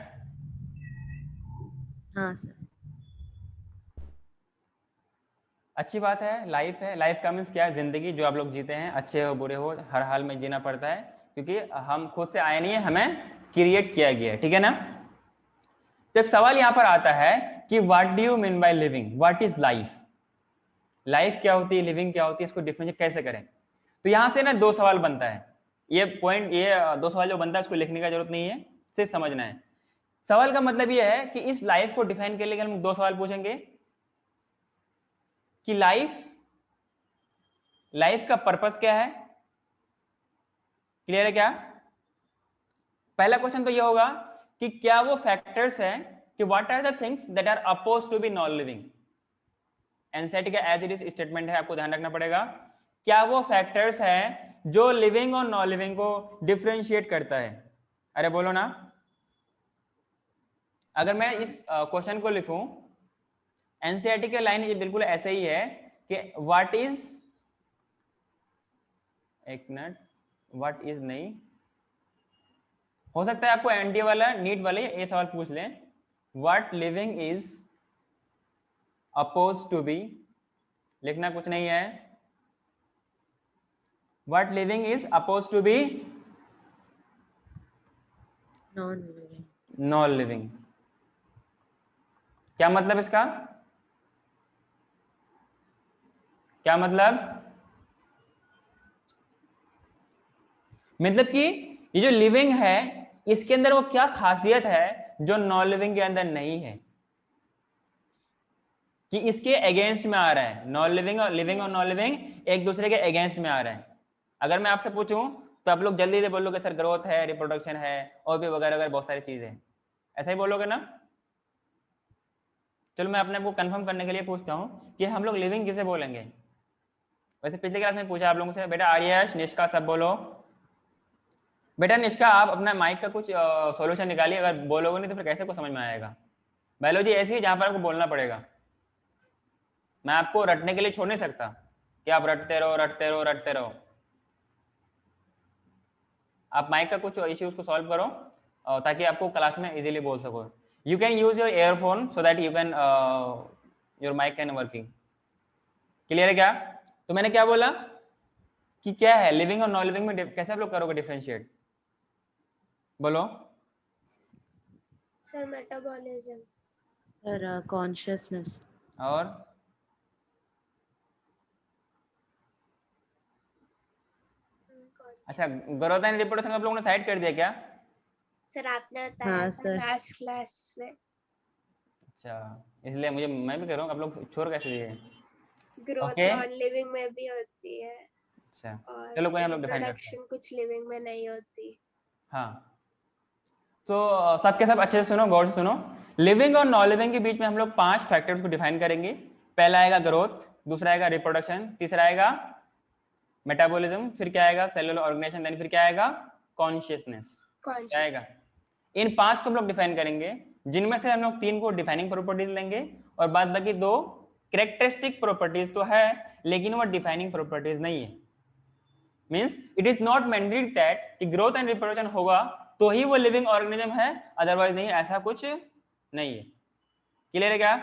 S3: हाँ सर।
S1: अच्छी बात है, लाइफ है। लाइफ का मीन्स क्या है? जिंदगी जो आप लोग जीते हैं, अच्छे हो बुरे हो, हर हाल में जीना पड़ता है, क्योंकि हम खुद से आए नहीं है, हमें क्रिएट किया गया है, ठीक है ना? तो एक सवाल यहाँ पर आता है कि what do you mean by living, what is life? Life क्या होती है, लिविंग क्या होती है, इसको डिफरेंशिएट कैसे करें? तो यहाँ से ना दो सवाल बनता है। ये पॉइंट, ये दो सवाल जो बनता है उसको लिखने का जरूरत नहीं है, सिर्फ समझना है। सवाल का मतलब ये है कि इस लाइफ को डिफाइन करने के लिए हम दो सवाल पूछेंगे कि लाइफ का पर्पस क्या है। क्लियर है क्या? पहला क्वेश्चन तो ये होगा कि क्या वो फैक्टर्स हैं कि what are the things that are opposed to be non living. NCERT का एज इट इज स्टेटमेंट है, आपको ध्यान रखना पड़ेगा। क्या वो फैक्टर्स हैं जो लिविंग और नॉन लिविंग को डिफरेंशिएट करता है? अरे बोलो ना। अगर मैं इस क्वेश्चन को लिखूं, एनसीईआरटी के लाइन ये बिल्कुल ऐसे ही है कि व्हाट इज, एक मिनट, व्हाट इज नहीं, हो सकता है आपको एनटीए वाला, नीट वाले ये सवाल पूछ लें, what living is opposed to be, लिखना कुछ नहीं है, what living is opposed to be
S3: non living.
S1: Non living. क्या मतलब इसका? क्या मतलब कि ये जो लिविंग है इसके अंदर वो क्या खासियत है जो नॉन लिविंग के अंदर नहीं है, कि इसके अगेंस्ट में आ रहा है। नॉन लिविंग और लिविंग और नॉन लिविंग एक दूसरे के अगेंस्ट में आ रहे हैं। अगर मैं आपसे पूछूं तो आप लोग जल्दी से बोलोगे सर ग्रोथ है, रिप्रोडक्शन है, और भी वगैरह वगैरह बहुत सारी चीजें, ऐसा ही बोलोगे ना? चलो मैं अपने आप को कंफर्म करने के लिए पूछता हूं कि हम लोग लिविंग किसे बोलेंगे। वैसे पिछले क्लास में पूछा आप लोगों से, बेटा आर्यश, निष्का सब बोलो। बेटा निष्का आप अपना माइक का कुछ सॉल्यूशन निकालिए, अगर बोलोगे नहीं तो फिर कैसे को समझ में आएगा। बायोलॉजी ऐसी है जहां पर आपको बोलना पड़ेगा, मैं आपको रटने के लिए छोड़ नहीं सकता कि आप रटते रहो रटते रहो रटते रहो। आप माइक का कुछ इश्यूज को सॉल्व करो ताकि आपको क्लास में इजीली बोल सको। You can use your earphone so that you can your mic can working. Clear है क्या? तो मैंने क्या बोला कि क्या है लिविंग और नॉन लिविंग में कैसे आप लोग करोगे डिफरेंशिएट, बोलो।
S2: Sir, metabolism.
S3: Sir consciousness.
S1: और अच्छा, ग्रोथ एंड रिप्रोडक्शन आप लोगों ने साइड कर दिया क्या?
S2: सर आपने बताया
S3: हाँ,
S2: था
S3: सर।
S2: लास्ट क्लास में।
S1: अच्छा, इसलिए मैं भी कह रहा हूँ, आप लोग छोड़ कैसे दिए?
S2: Growth
S1: Okay.
S2: नॉन लिविंग में भी होती है
S1: अच्छा
S2: और
S1: चलो कोई हम लोग डिफाइन करते हैं।
S2: रिप्रोडक्शन कुछ लिविंग में नहीं होती।
S1: हाँ, तो सबके सब अच्छे से सुनो, गौर से सुनो। लिविंग और नॉन लिविंग के बीच में हम लोग 5 फैक्टर्स को डिफाइन करेंगे। पहला आएगा ग्रोथ, दूसरा आएगा रिप्रोडक्शन, तीसरा आएगा मेटाबॉलिज्म, फिर क्या आएगा सेलुलर ऑर्गेनाइजेशन, देन फिर क्या आएगा कॉन्शियसनेस। क्या आएगा? इन 5 को हम लोग डिफाइन करेंगे, जिनमें से हम लोग 3 को डिफाइनिंग प्रॉपर्टीज लेंगे और बाद बाकी 2 कैरेक्टरिस्टिक प्रॉपर्टीज तो है लेकिन वो डिफाइनिंग प्रॉपर्टीज नहीं है। Means it is not mandatory that कि ग्रोथ एंड रिप्रोडक्शन होगा तो ही वो लिविंग ऑर्गेनिज्म है, अदरवाइज नहीं, ऐसा कुछ नहीं है। क्लियर है क्या?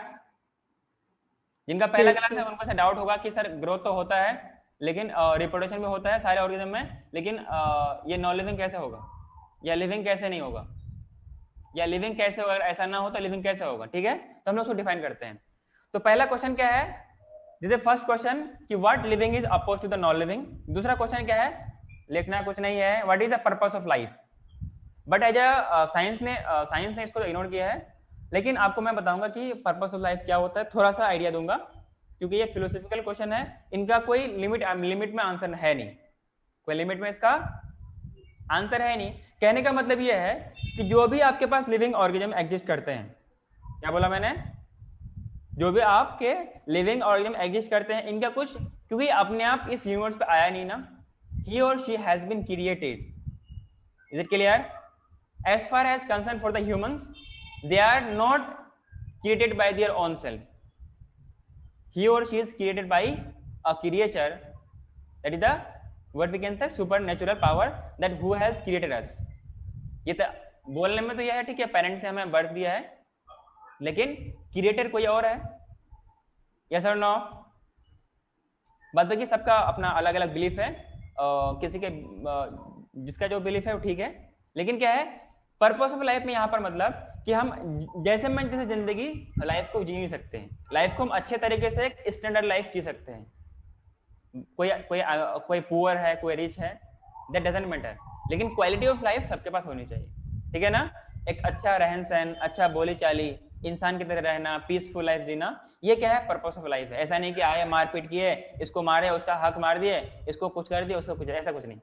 S1: जिनका पहला क्लास है उनको से डाउट होगा कि सर ग्रोथ तो होता है लेकिन रिप्रोडक्शन भी होता है सारे ऑर्गेनिज्म में, लेकिन ये नॉन लिविंग कैसे होगा, या लिविंग कैसे नहीं होगा, या लिविंग कैसे होगा, ऐसा ना हो तो लिविंग कैसे होगा। ठीक है, तो हम लोग उसको डिफाइन करते हैं। तो पहला क्वेश्चन क्या है, दिस इज फर्स्ट क्वेश्चन कि what living is opposed to the non living. दूसरा क्वेश्चन क्या है, लिखना कुछ नहीं है, what is the purpose of life. But as a science ने इसको इग्नोर किया है, लेकिन आपको मैं बताऊंगा कि पर्पस ऑफ लाइफ क्या होता है, थोड़ा सा आइडिया दूंगा, क्योंकि ये फिलोसॉफिकल क्वेश्चन है, इनका कोई लिमिट में आंसर है नहीं, कोई लिमिट में इसका आंसर है नहीं। कहने का मतलब ये है कि जो भी आपके पास लिविंग ऑर्गेनिज्म एग्जिस्ट करते हैं, क्या बोला मैंने, जो भी आपके लिविंग ऑर्गेनिज्म एग्जिस्ट करते हैं, इनका कुछ, क्योंकि अपने आप इस यूनिवर्स पे आया नहीं ना, he or she has been created. Is it clear? As far as concerned for the humans, they are not created by their own self. He or she is created by a creature, that is the what we can say supernatural power, that who has created us. ये तो बोलने में तो यह है ठीक है, parents ने हमें बर्थ दिया है, लेकिन क्रिएटर कोई और है। यस और नो? बात देखिए, सबका अपना अलग अलग बिलीफ है, किसी के जिसका जो बिलीफ है वो ठीक है, लेकिन क्या है पर्पस ऑफ लाइफ में यहाँ पर मतलब कि हम जैसे मन जैसे जिंदगी लाइफ को जी नहीं सकते हैं, लाइफ को हम अच्छे तरीके से एक स्टैंडर्ड लाइफ जी सकते हैं। कोई पुअर है, कोई रिच है, दैट डजंट मैटर, लेकिन क्वालिटी ऑफ लाइफ सबके पास होनी चाहिए, ठीक है ना? एक अच्छा रहन सहन, अच्छा बोली चाली, इंसान की तरह रहना, पीसफुल लाइफ जीना, ये क्या है पर्पस ऑफ लाइफ है। ऐसा नहीं कि आए मारपीट किए, इसको मारे, उसका हक मार दिए, इसको कुछ कर दिया, उसको कुछ, ऐसा कुछ नहीं।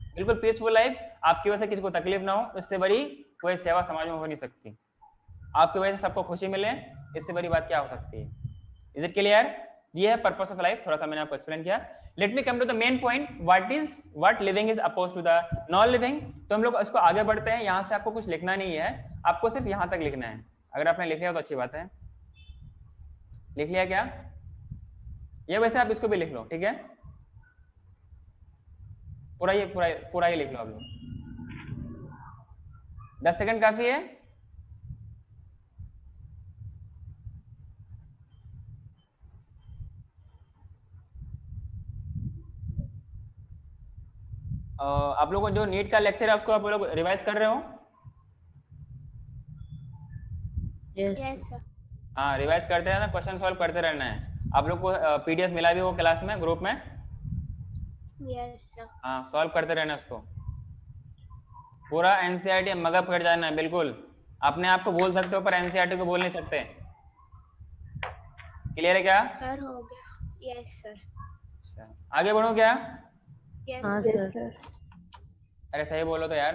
S1: बिल्कुल पीसफुल लाइफ, आपकी वजह से किसी को तकलीफ ना हो, इससे बड़ी कोई सेवा समाज में हो नहीं सकती। आपकी वजह से सबको खुशी मिले, इससे बड़ी बात क्या हो सकती है? Is it clear? ये है पर्पस ऑफ लाइफ, थोड़ा सा मैंने आपको एक्सप्लेन किया। Let me come to the main point, what living is opposed to the non living. तो हम लोग इसको आगे बढ़ते हैं, यहाँ से आपको कुछ लिखना नहीं है, आपको सिर्फ यहाँ तक लिखना है। अगर आपने लिख लिया तो अच्छी बात है। लिख लिया क्या? ये वैसे आप इसको भी लिख लो, ठीक है? पूरा ही लिख लो आप लोग, 10 सेकंड काफी है। आप लोगों को जो नीट का लेक्चर है उसको आप लोग रिवाइज कर रहे हो?
S3: Yes.
S1: हाँ, रिवाइज करते रहना, क्वेश्चन सॉल्व करते रहना है। आप लोग को पीडीएफ मिला भी हो क्लास में, ग्रुप में?
S2: Yes, sir.
S1: हाँ, सॉल्व करते रहना उसको। पूरा एनसीईआरटी मगब कर जाना है, बिल्कुल। अपने आप को बोल सकते हो पर एनसीईआरटी को बोल नहीं सकते। क्लियर है क्या?
S2: Sir, हो गया। Yes, sir.
S1: आगे बढ़ो क्या?
S2: Yes,
S3: हाँ
S2: sir.
S4: Yes,
S3: sir.
S4: sir.
S1: अरे सही बोलो तो यार।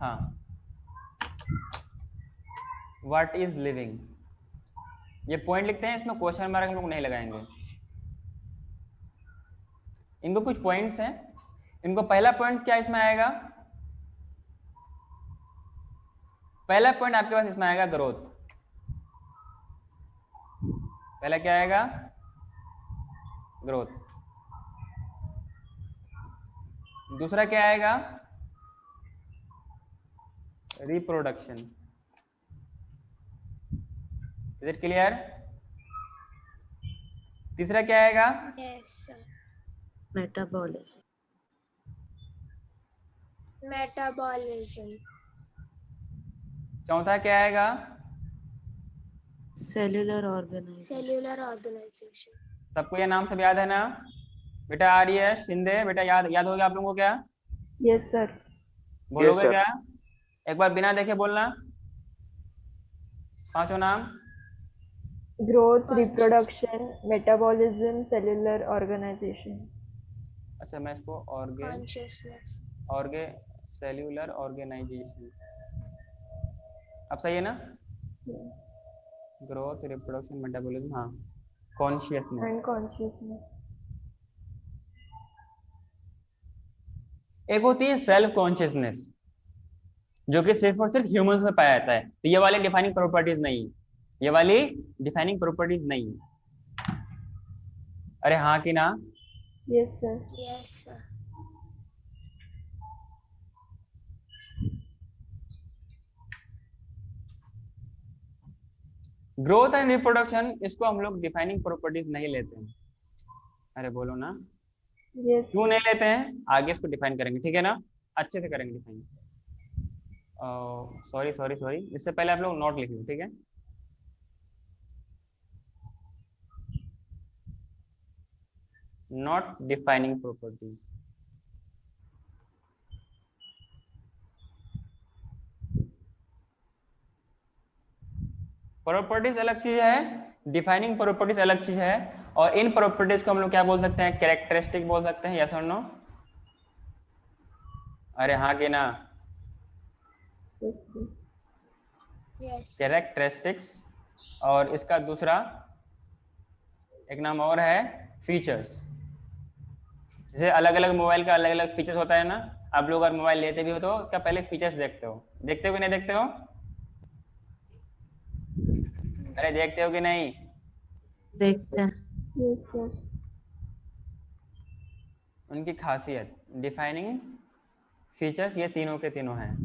S1: हाँ, व्हाट इज लिविंग, ये पॉइंट लिखते हैं, इसमें क्वेश्चन मार्क हम लोग नहीं लगाएंगे। इनको कुछ पॉइंट्स हैं, इनको पहला पॉइंट क्या इसमें आएगा? पहला पॉइंट आपके पास इसमें आएगा ग्रोथ। पहला क्या आएगा? ग्रोथ। दूसरा क्या आएगा? रिप्रोडक्शन। Is it clear? तीसरा क्या आएगा?
S2: Yes, sir.
S3: Metabolism.
S2: Metabolism.
S1: चौथा क्या आएगा?
S3: Cellular organization.
S2: Cellular organization.
S1: सबको ये नाम सब याद है ना? बेटा आर्यश, शिंदे, बेटा याद हो गया आप लोगों को क्या?
S4: Yes, sir.
S1: बोलोगे
S5: sir.
S1: क्या? एक बार बिना देखे बोलना, पांचों नाम।
S4: Growth, reproduction, metabolism, cellular organization.
S1: अच्छा, मैं इसको
S2: Consciousness.
S1: सेल्यूलर ऑर्गेनाइजेशन, अब सही है ना?
S4: Yeah.
S1: ग्रोथ, रिप्रोडक्शन, मेटाबॉलिज्म, हाँ, कॉन्शियसनेस।
S4: And consciousness.
S1: एक होती है सेल्फ कॉन्शियसनेस, जो कि सिर्फ और सिर्फ ह्यूमंस में पाया जाता है। तो ये वाली डिफाइनिंग प्रॉपर्टीज नहीं, ये वाली डिफाइनिंग प्रॉपर्टीज नहीं। अरे हाँ कि ना?
S4: Yes, sir.
S2: Yes, sir.
S1: Growth and reproduction, इसको हम लोग डिफाइनिंग प्रॉपर्टीज नहीं लेते हैं। अरे बोलो ना,
S4: Yes.
S1: क्यों नहीं लेते हैं? आगे इसको डिफाइन करेंगे, ठीक है ना? अच्छे से करेंगे डिफाइन। सॉरी, इससे पहले आप लोग नोट लिख लो, ठीक है? Not defining properties. प्रॉपर्टीज अलग चीज है, डिफाइनिंग प्रॉपर्टीज अलग चीज है, और इन प्रॉपर्टीज को हम लोग क्या बोल सकते हैं? कैरेक्टरिस्टिक बोल सकते हैं। यस और नो? अरे हाँ कि ना?
S4: Yes, sir.
S2: Yes.
S1: कैरेक्टरिस्टिक्स और इसका दूसरा एक नाम और है फीचर्स। जैसे अलग अलग मोबाइल का अलग अलग फीचर्स होता है ना, आप लोग अगर मोबाइल लेते भी हो तो उसका पहले फीचर्स देखते हो कि नहीं देखते हो? अरे देखते हो कि नहीं?
S3: देखते हैं।
S4: Yes, sir.
S1: उनकी खासियत, डिफाइनिंग फीचर्स, ये तीनों के तीनों हैं।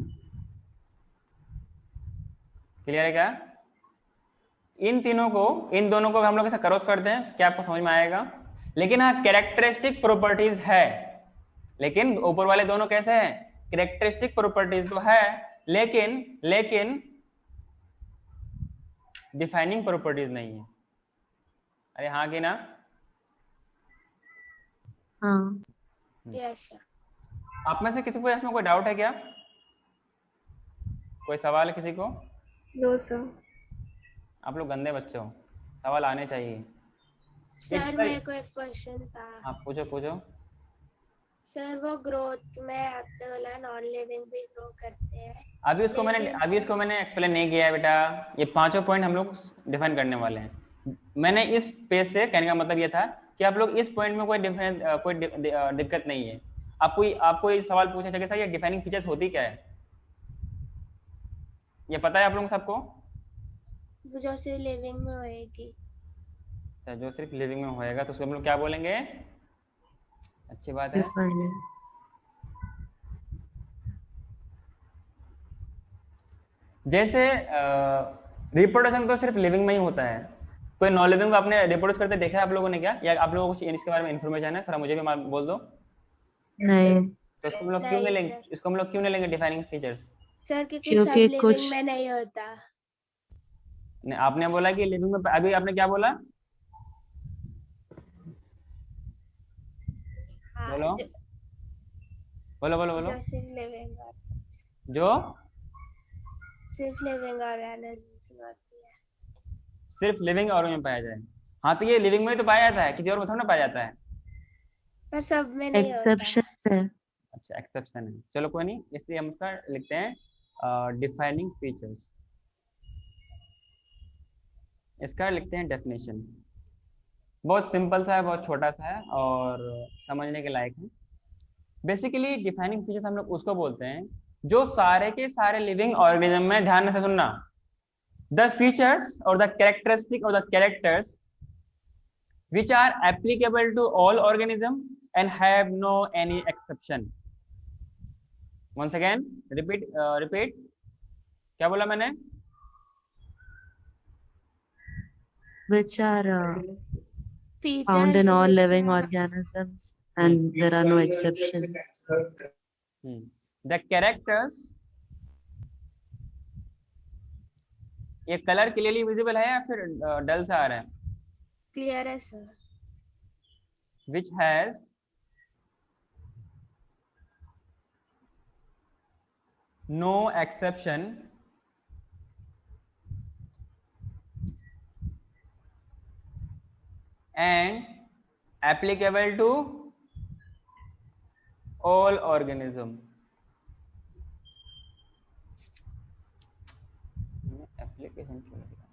S1: क्लियर है क्या? इन दोनों को हम लोग ऐसा क्रॉस करते हैं तो क्या आपको समझ में आएगा? लेकिन हाँ, कैरेक्टरिस्टिक प्रॉपर्टीज है, लेकिन ऊपर वाले दोनों कैसे हैं? कैरेक्टरिस्टिक प्रॉपर्टीज तो है, लेकिन डिफाइनिंग प्रॉपर्टीज नहीं है। अरे हाँ कि ना?
S3: हाँ।
S2: Yes, sir.
S1: आप में से किसी को इसमें कोई डाउट है क्या? कोई सवाल है किसी को?
S4: No, sir.
S1: आप लोग गंदे बच्चे हो, सवाल आने चाहिए।
S2: सर मेरे को एक क्वेश्चन था।
S1: हाँ पूछो।
S2: सर वो ग्रोथ में आपने बोला नॉन लिविंग भी ग्रो करते हैं।
S1: अभी इसको मैंने एक्सप्लेन नहीं किया है बेटा। ये पांचों पॉइंट हम लोग डिफाइन करने वाले हैं। मैंने इस पेज से कहने का मतलब ये था कि आप लोग इस पॉइंट में कोई दिक्कत नहीं है। आपको ये सवाल पूछना चाहिए सर, ये डिफाइनिंग फीचर्स होती क्या है? ये पता है आप लोगों सबको?
S2: जो सिर्फ लिविंग में होएगी।
S1: अच्छा, जो सिर्फ लिविंग में होएगा तो उसको हम लोग क्या बोलेंगे? अच्छी बात है।
S3: Defining.
S1: जैसे रिप्रोडक्शन तो सिर्फ लिविंग में ही होता है। कोई नॉन लिविंग को आपने रिप्रोड्यूस करते देखा है आप लोगों ने क्या? या आप लोगों को इसके बारे में इंफॉर्मेशन है? थोड़ा मुझे भी बोल दो।
S3: नहीं।
S1: तो इसको हम लोग क्यों नहीं लेंगे? इसको हम लोग क्यों नहीं लेंगे डिफाइनिंग फीचर्स?
S2: सर क्योंकि सब लिविंग में नहीं होता।
S1: नहीं, आपने बोला कि लिविंग में, अभी आपने क्या बोला?
S2: हाँ,
S1: बोलो बोलो।
S2: जो सिर्फ लिविंग ऑर्गेनिजम्स में होती है।
S1: सिर्फ लिविंग ऑर्गन में पाया जाए। हाँ तो ये लिविंग में तो पाया जाता है, किसी और में थोड़ा ना पाया जाता है।
S2: पर सब में नहीं होता।
S3: एक्सेप्शन है।
S1: अच्छा, एक्सेप्शन है, चलो कोई नहीं, इसलिए हम उसका लिखते हैं डिफाइनिंग फीचर्स। इसका लिखते हैं डेफिनेशन। बहुत सिंपल सा है, बहुत छोटा सा है और समझने के लायक है। बेसिकली डिफाइनिंग फीचर्स हम लोग उसको बोलते हैं जो सारे के सारे लिविंग ऑर्गेनिज्म में, ध्यान से सुनना, the features or the characteristic or the characters which are applicable to all organism and have no any exception. Once again repeat क्या बोला मैंने?
S3: Which are
S2: Features
S3: found in all
S2: which
S3: living
S2: are-
S3: organisms and there are no exceptions.
S1: The characters, ये colour clearly visible है या फिर डल सा आ रहा है?
S2: क्लियर है sir.
S1: Which has no exception and applicable to all organism. Application क्यों लिखा?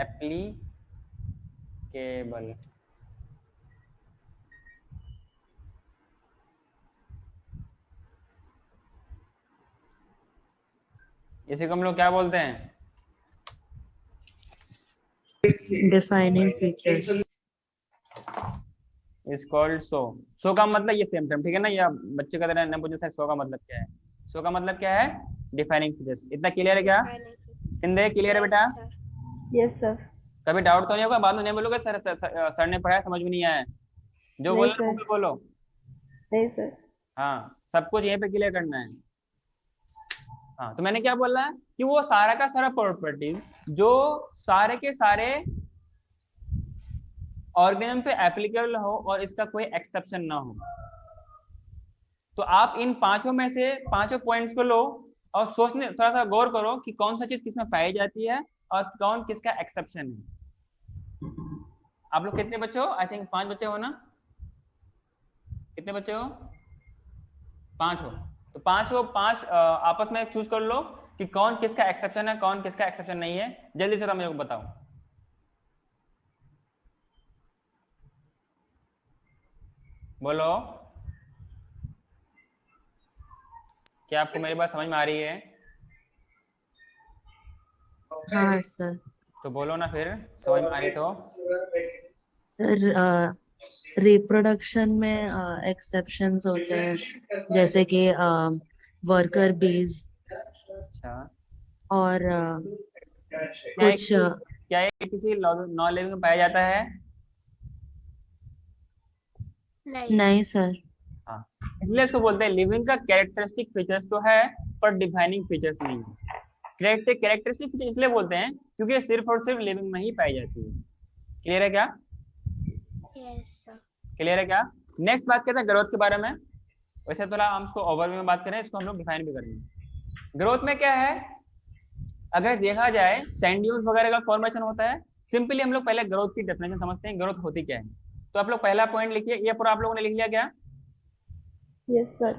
S1: एप्लीकेबल। इसी को हम लोग क्या बोलते हैं?
S3: Defining features.
S1: इज कॉल्ड सो का मतलब ये सेम ठीक है ना? या बच्चे का तरह न पूछे सो का मतलब क्या है? सो का मतलब क्या है? Defining features. इतना क्लियर है क्या? इंदे क्लियर है बेटा?
S4: Yes, sir.
S1: कभी डाउट तो नहीं होगा? बाद में नहीं बोलोगे सर ने पढ़ाया समझ में नहीं आया? जो
S4: नहीं,
S1: बोला
S4: सर।
S1: बोलो।
S4: नहीं सर।
S1: हाँ, सब कुछ यहीं पे क्लियर करना है। हाँ, तो मैंने क्या बोला कि वो सारा का सारा प्रॉपर्टीज जो सारे के सारे ऑर्गेनिज्म पे एप्लीकेबल हो और इसका कोई एक्सेप्शन ना हो। तो आप इन पांचों में से पांचों पॉइंट्स को लो और सोचने, थोड़ा सा गौर करो कि कौन सा चीज किसमें पाई जाती है और कौन किसका एक्सेप्शन है। आप लोग कितने बच्चे हो? आई थिंक 5 बच्चे हो ना? कितने बच्चे हो? 5 हो। तो 5 आपस में चूज कर लो कि कौन किसका एक्सेप्शन है, कौन किसका एक्सेप्शन नहीं है। जल्दी से मुझे बताओ। बोलो, क्या आपको मेरी बात समझ में आ रही है?
S3: हाँ सर।
S1: तो बोलो ना फिर, समझ में आ रही तो।
S3: सर रिप्रोडक्शन में एक्सेप्शंस होते हैं, जैसे कि वर्कर बीज
S1: अच्छा,
S3: और कुछ
S1: क्या ये किसी नॉन लिविंग में पाया जाता है?
S3: नहीं सर।
S1: हाँ, इसलिए इसको बोलते हैं लिविंग का कैरेक्टरिस्टिक फीचर्स तो है पर डिफाइनिंग फीचर्स नहीं है। कैरेक्टरिस्टिक फीचर इसलिए बोलते हैं क्योंकि सिर्फ और सिर्फ लिविंग में ही पाई जाती है। क्लियर है क्या?
S2: Yes sir.
S1: क्लियर है क्या? नेक्स्ट बात करते हैं ग्रोथ के बारे में। वैसे थोड़ा हम इसको ओवरव्यू में बात करें, इसको हम लोग डिफाइन भी करेंगे। ग्रोथ में क्या है, अगर देखा जाए सैंड ड्यून्स वगैरह का फॉर्मेशन होता है। सिंपली हम लोग पहले ग्रोथ की डेफिनेशन समझते हैं, ग्रोथ होती क्या है। तो आप लोग पहला पॉइंट लिखिए, ये पूरा आप लोगों ने लिख लिया क्या?
S4: Yes, sir.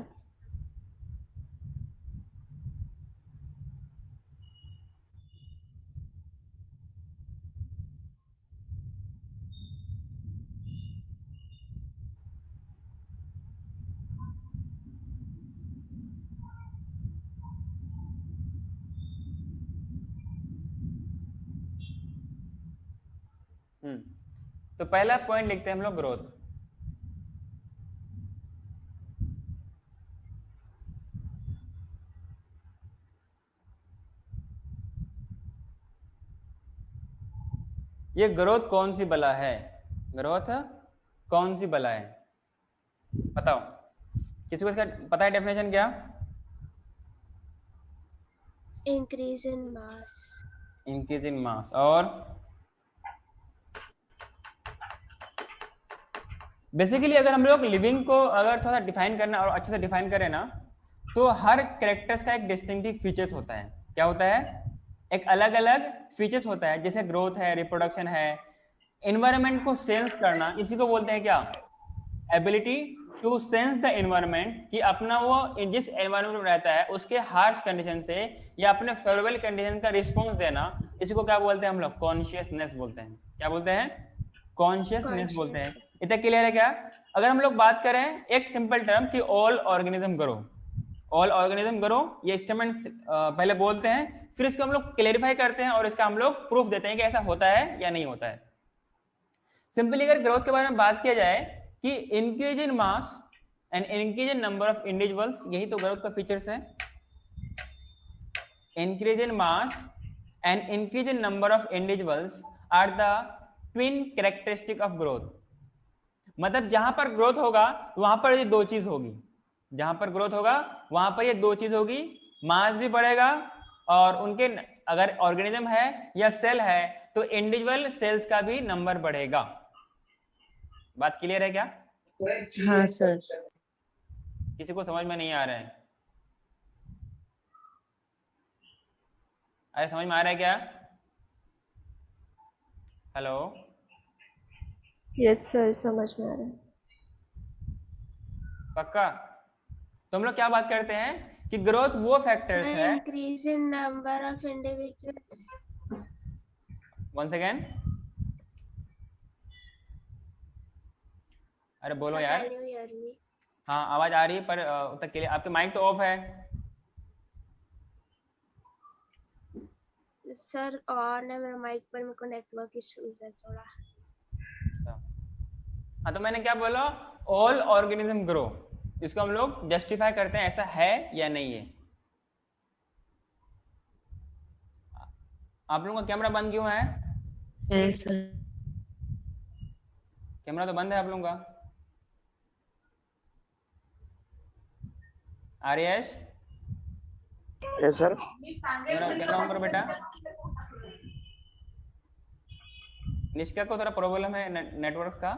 S1: तो पहला पॉइंट लिखते हैं हम लोग ग्रोथ। ये ग्रोथ कौन सी बला है? ग्रोथ कौन सी बला है बताओ, किसी को इसका पता है डेफिनेशन क्या?
S2: Increase in mass.
S1: Increase in mass. और बेसिकली अगर हम लोग लिविंग को अगर थोड़ा डिफाइन करना और अच्छे से डिफाइन करें ना, तो हर कैरेक्टर्स का एक डिस्टिंक्टिव फीचर्स होता है। क्या होता है? एक अलग अलग फीचर्स होता है, जैसे ग्रोथ है, रिप्रोडक्शन है, एनवायरनमेंट को सेंस करना, इसी को बोलते हैं क्या? Ability to sense the environment, कि अपना वो जिस एनवायरनमेंट में रहता है उसके हार्श कंडीशन से या अपने फेवरेबल कंडीशन का रिस्पॉन्स देना, इसी को क्या बोलते हैं हम लोग? कॉन्शियसनेस बोलते हैं। क्या बोलते हैं? कॉन्शियसनेस बोलते हैं। इतना क्लियर है क्या? अगर हम लोग बात करें एक सिंपल टर्म कि all organism grow, all organism grow, ये स्टेटमेंट पहले बोलते हैं, फिर इसको हम लोग क्लेरिफाई करते हैं और इसका हम लोग प्रूफ देते हैं कि ऐसा होता है या नहीं होता है। सिंपली अगर ग्रोथ के बारे में बात किया जाए कि increase in mass and increase in number of individuals, यही तो ग्रोथ का फीचर्स है। Increase in mass and increase in number of individuals are the twin characteristic of growth. मतलब जहां पर ग्रोथ होगा वहां पर ये दो चीज होगी, जहां पर ग्रोथ होगा वहां पर ये दो चीज होगी, मास भी बढ़ेगा और उनके अगर ऑर्गेनिज्म है या सेल है तो इंडिविजुअल सेल्स का भी नंबर बढ़ेगा। बात क्लियर है क्या?
S3: हाँ सर।
S1: किसी को समझ में नहीं आ रहा है? अरे समझ में आ रहा है क्या? हेलो?
S4: Yes, sir. समझ में आ रहा है।
S1: पक्का? तो हम लोग क्या बात करते हैं कि ग्रोथ वो फैक्टर्स है।
S2: Increase in number of individuals.
S1: Once again, अरे बोलो यार। हाँ आवाज आ रही है पर तक के लिए आपके माइक तो ऑफ है।
S2: सर ऑन है मेरा माइक पर, मेरे को नेटवर्क इश्यूज है थोड़ा।
S1: हाँ तो मैंने क्या बोला? ऑल ऑर्गेनिज्म ग्रो, इसको हम लोग जस्टिफाई करते हैं ऐसा है या नहीं है। आप लोगों का कैमरा बंद क्यों है?
S3: Yes sir.
S1: कैमरा तो बंद है आप लोगों का। Aryash?
S5: Yes sir.
S1: Camera on करो बेटा। निष्का को थोड़ा प्रॉब्लम है नेटवर्क का,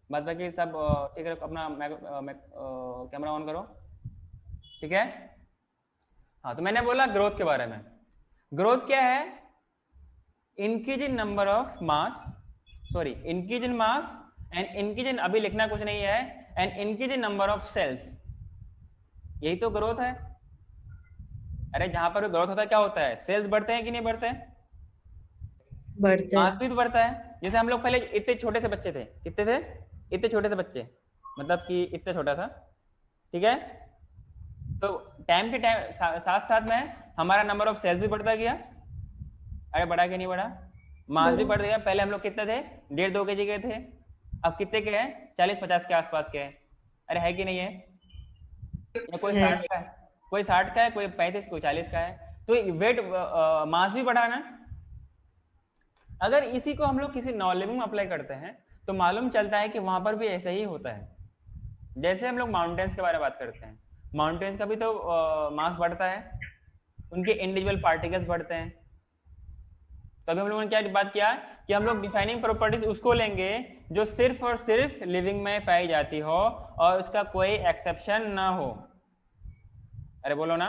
S1: बाद बाकी सब ठीक है। अपना कैमरा ऑन करो, ठीक है? हाँ तो मैंने बोला ग्रोथ के बारे में। ग्रोथ क्या है? Increase in number of mass, sorry increase in mass and increase in, अभी लिखना कुछ नहीं है, and increase in number of cells, यही तो ग्रोथ है। अरे जहां पर ग्रोथ होता है क्या होता है, सेल्स बढ़ते हैं कि नहीं बढ़ते हैं,
S3: बढ़ते
S1: मास
S3: हैं।
S1: भी तो बढ़ता है। जैसे हम लोग पहले इतने छोटे से बच्चे थे, कितने थे, इतने छोटे से बच्चे, मतलब कि इतना छोटा था, ठीक है, तो टाइम के टाइम साथ साथ में हमारा नंबर ऑफ सेल्स भी बढ़ता गया, अरे बढ़ा कि नहीं बढ़ा, मास भी बढ़ गया। पहले हम लोग कितने थे, 1.5-2 kg के थे, अब कितने के हैं, 40-50 के आसपास के हैं, अरे है कि नहीं है, या कोई
S3: है।
S1: 60 का है, कोई 60 का है, कोई 35, कोई 40 का है, तो वेट मास भी बढ़ा ना। अगर इसी को हम लोग किसी नॉन लिविंग में अप्लाई करते हैं तो मालूम चलता है कि वहां पर भी ऐसा ही होता है। जैसे हम लोग माउंटेन्स के बारे में बात करते हैं, माउंटेन्स का भी तो मास बढ़ता है, उनके इंडिविजुअल पार्टिकल्स बढ़ते हैं। तो अभी हम लोगों ने क्या बात किया कि हम लोग डिफाइनिंग प्रॉपर्टीज उसको लेंगे जो सिर्फ और सिर्फ लिविंग में पाई जाती हो और उसका कोई एक्सेप्शन ना हो। अरे बोलो ना,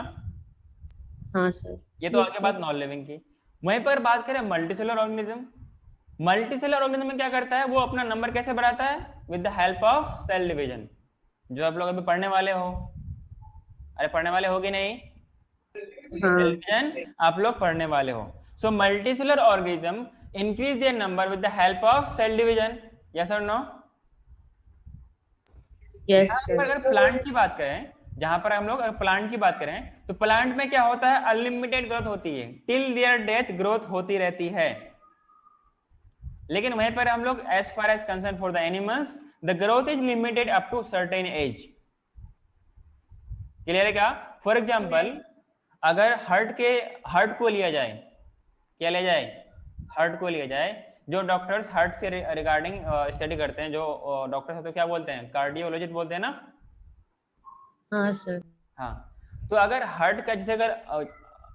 S3: हाँ सर।
S1: ये तो
S4: Yes,
S1: आगे
S4: sir.
S1: बात नॉन लिविंग की। वहीं पर बात करें मल्टीसेलुलर ऑर्गेनिज्म, मल्टीसेलुलर ऑर्गेनिज्म में क्या करता है, वो अपना नंबर कैसे बढ़ाता है, with the help of cell division, जो आप लोग अभी पढ़ने वाले हो। अरे पढ़ने वाले हो कि नहीं,
S3: हाँ।
S1: सेल डिवीजन आप लोग पढ़ने वाले हो। So multicellular organism increase their number with the help of cell division, yes और नो।
S3: यस
S1: यहाँ पर
S3: सर।
S1: अगर प्लांट की बात करें, जहां पर हम लोग अगर प्लांट की बात करें तो प्लांट में क्या होता है, अनलिमिटेड ग्रोथ होती है, टिल देयर डेथ ग्रोथ होती रहती है। लेकिन वहीं पर हम लोग as far as concern for the animals the growth is limited up to certain age. Clear है क्या। फॉर एग्जाम्पल अगर हर्ट को लिया जाए, क्या लिया जाए, हर्ट को लिया जाए, जो डॉक्टर्स हार्ट से रिगार्डिंग स्टडी करते हैं, जो डॉक्टर्स है तो क्या बोलते हैं, कार्डियोलॉजिस्ट बोलते हैं ना।
S3: हाँ सर।
S1: हाँ, तो अगर हार्ट का, जैसे अगर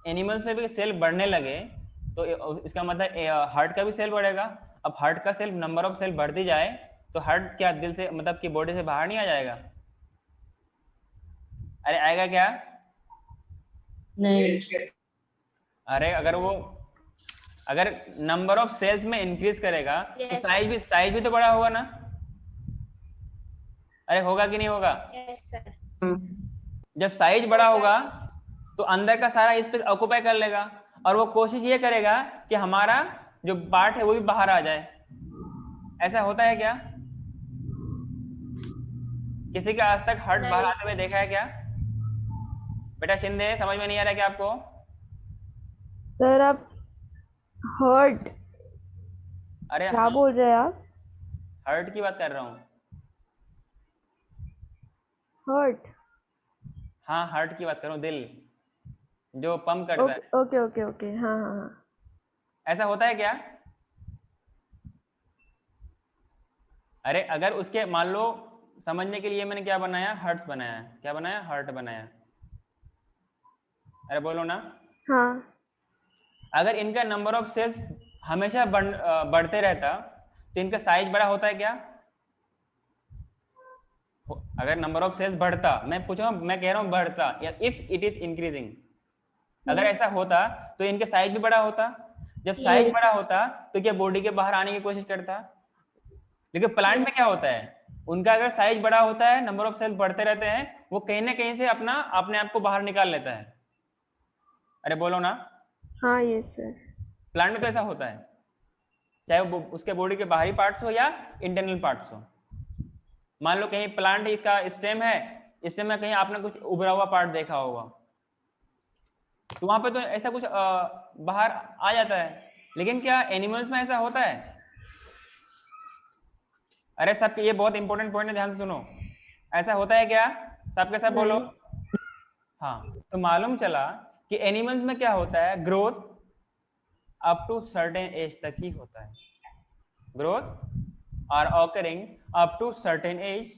S1: एनिमल्स में भी सेल बढ़ने लगे तो इसका मतलब हार्ट का भी सेल बढ़ेगा। अब हार्ट का सेल, नंबर ऑफ सेल बढ़ती जाए तो हार्ट क्या दिल से, मतलब कि बॉडी से बाहर नहीं आ जाएगा, अरे आएगा क्या,
S3: नहीं।
S1: अरे अगर नंबर ऑफ सेल्स में इंक्रीज करेगा तो
S2: Yes.
S1: साइज भी तो बड़ा होगा ना, अरे होगा कि नहीं होगा।
S2: Yes, sir.
S3: हाँ।
S1: जब साइज बड़ा
S2: होगा
S1: होगा तो अंदर का सारा स्पेस ऑक्युपाई कर लेगा और वो कोशिश ये करेगा कि हमारा जो पार्ट है वो भी बाहर आ जाए। ऐसा होता है क्या, किसी का आज तक हार्ट बाहर आते हुए देखा है क्या, बेटा शिंदे समझ में नहीं आ रहा क्या आपको।
S4: सर आप हर्ट
S1: अरे
S4: क्या बोल रहे हैं आप?
S1: हार्ट की बात कर रहा हूँ,
S4: हर्ट।
S1: हाँ हार्ट की बात कर रहा हूँ, दिल जो पंप करता है,
S4: ओके ओके ओके ओके, हाँ हाँ हाँ।
S1: ऐसा होता है क्या। अरे अगर उसके, मान लो समझने के लिए मैंने क्या बनाया, हर्ट्स बनाया, क्या बनाया, हार्ट बनाया, अरे बोलो ना।
S4: हाँ।
S1: अगर इनका नंबर ऑफ सेल्स हमेशा बढ़ते रहता तो इनका साइज बड़ा होता है क्या, अगर नंबर ऑफ सेल्स बढ़ता, मैं पूछ रहा हूँ, मैं कह रहा हूँ बढ़ता, या इफ इट इज इंक्रीजिंग, अगर ऐसा होता तो इनका साइज भी बड़ा होता। जब साइज
S4: Yes.
S1: बड़ा होता तो क्या बॉडी के बाहर आने की कोशिश करता। लेकिन प्लांट में क्या होता है, उनका अगर साइज बड़ा होता है, नंबर ऑफ सेल्स बढ़ते रहते हैं, वो कहीं ना कहीं से अपने आप को बाहर निकाल लेता है। अरे बोलो ना,
S4: हाँ यस सर।
S1: प्लांट में तो ऐसा होता है, चाहे वो उसके बॉडी के बाहरी पार्ट्स हो या इंटरनल पार्ट्स हो। मान लो कहीं प्लांट का स्टेम है, स्टेम में कहीं आपने कुछ उभरा हुआ पार्ट देखा होगा, तो वहां पे तो ऐसा कुछ बाहर आ जाता है। लेकिन क्या एनिमल्स में ऐसा होता है। अरे सब, ये बहुत इंपॉर्टेंट पॉइंट है, ध्यान से सुनो, ऐसा होता है क्या, सबके सब बोलो। हाँ, तो मालूम चला कि एनिमल्स में क्या होता है, growth up to certain age तक ही होता है, growth are occurring up to certain age.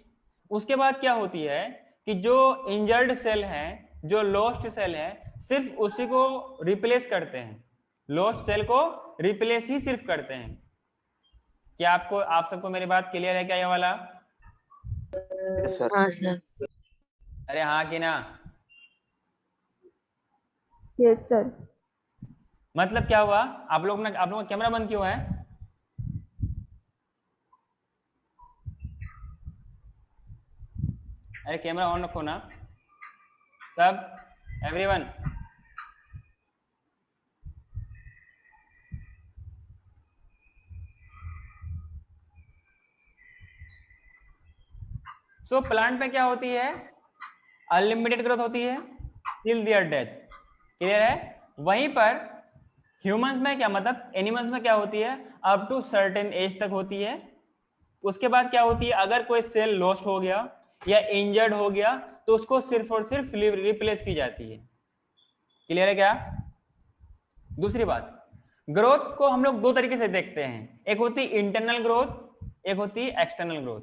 S1: उसके बाद क्या होती है कि जो इंजर्ड सेल है, जो लॉस्ट सेल है, सिर्फ उसी को रिप्लेस करते हैं, लॉस्ट सेल को रिप्लेस ही सिर्फ करते हैं। क्या आप सबको मेरी बात क्लियर है क्या, ये वाला।
S5: Yes, sir.
S3: हाँ सर।
S1: अरे हाँ कि ना,
S4: यस सर।
S1: मतलब क्या हुआ, आप लोग का कैमरा बंद क्यों है, अरे कैमरा ऑन रखो ना सब, एवरीवन। सो प्लांट में क्या होती है, अनलिमिटेड ग्रोथ होती है टिल देयर डेथ, क्लियर है। वहीं पर ह्यूमंस में क्या मतलब एनिमल्स में क्या होती है, अप टू सर्टेन एज तक होती है। उसके बाद क्या होती है, अगर कोई सेल लॉस्ट हो गया या इंजर्ड हो गया तो उसको सिर्फ और सिर्फ रिप्लेस की जाती है, क्लियर है क्या। दूसरी बात, ग्रोथ को हम लोग दो तरीके से देखते हैं, एक होती है इंटरनल ग्रोथ, एक होती है एक्सटर्नल ग्रोथ।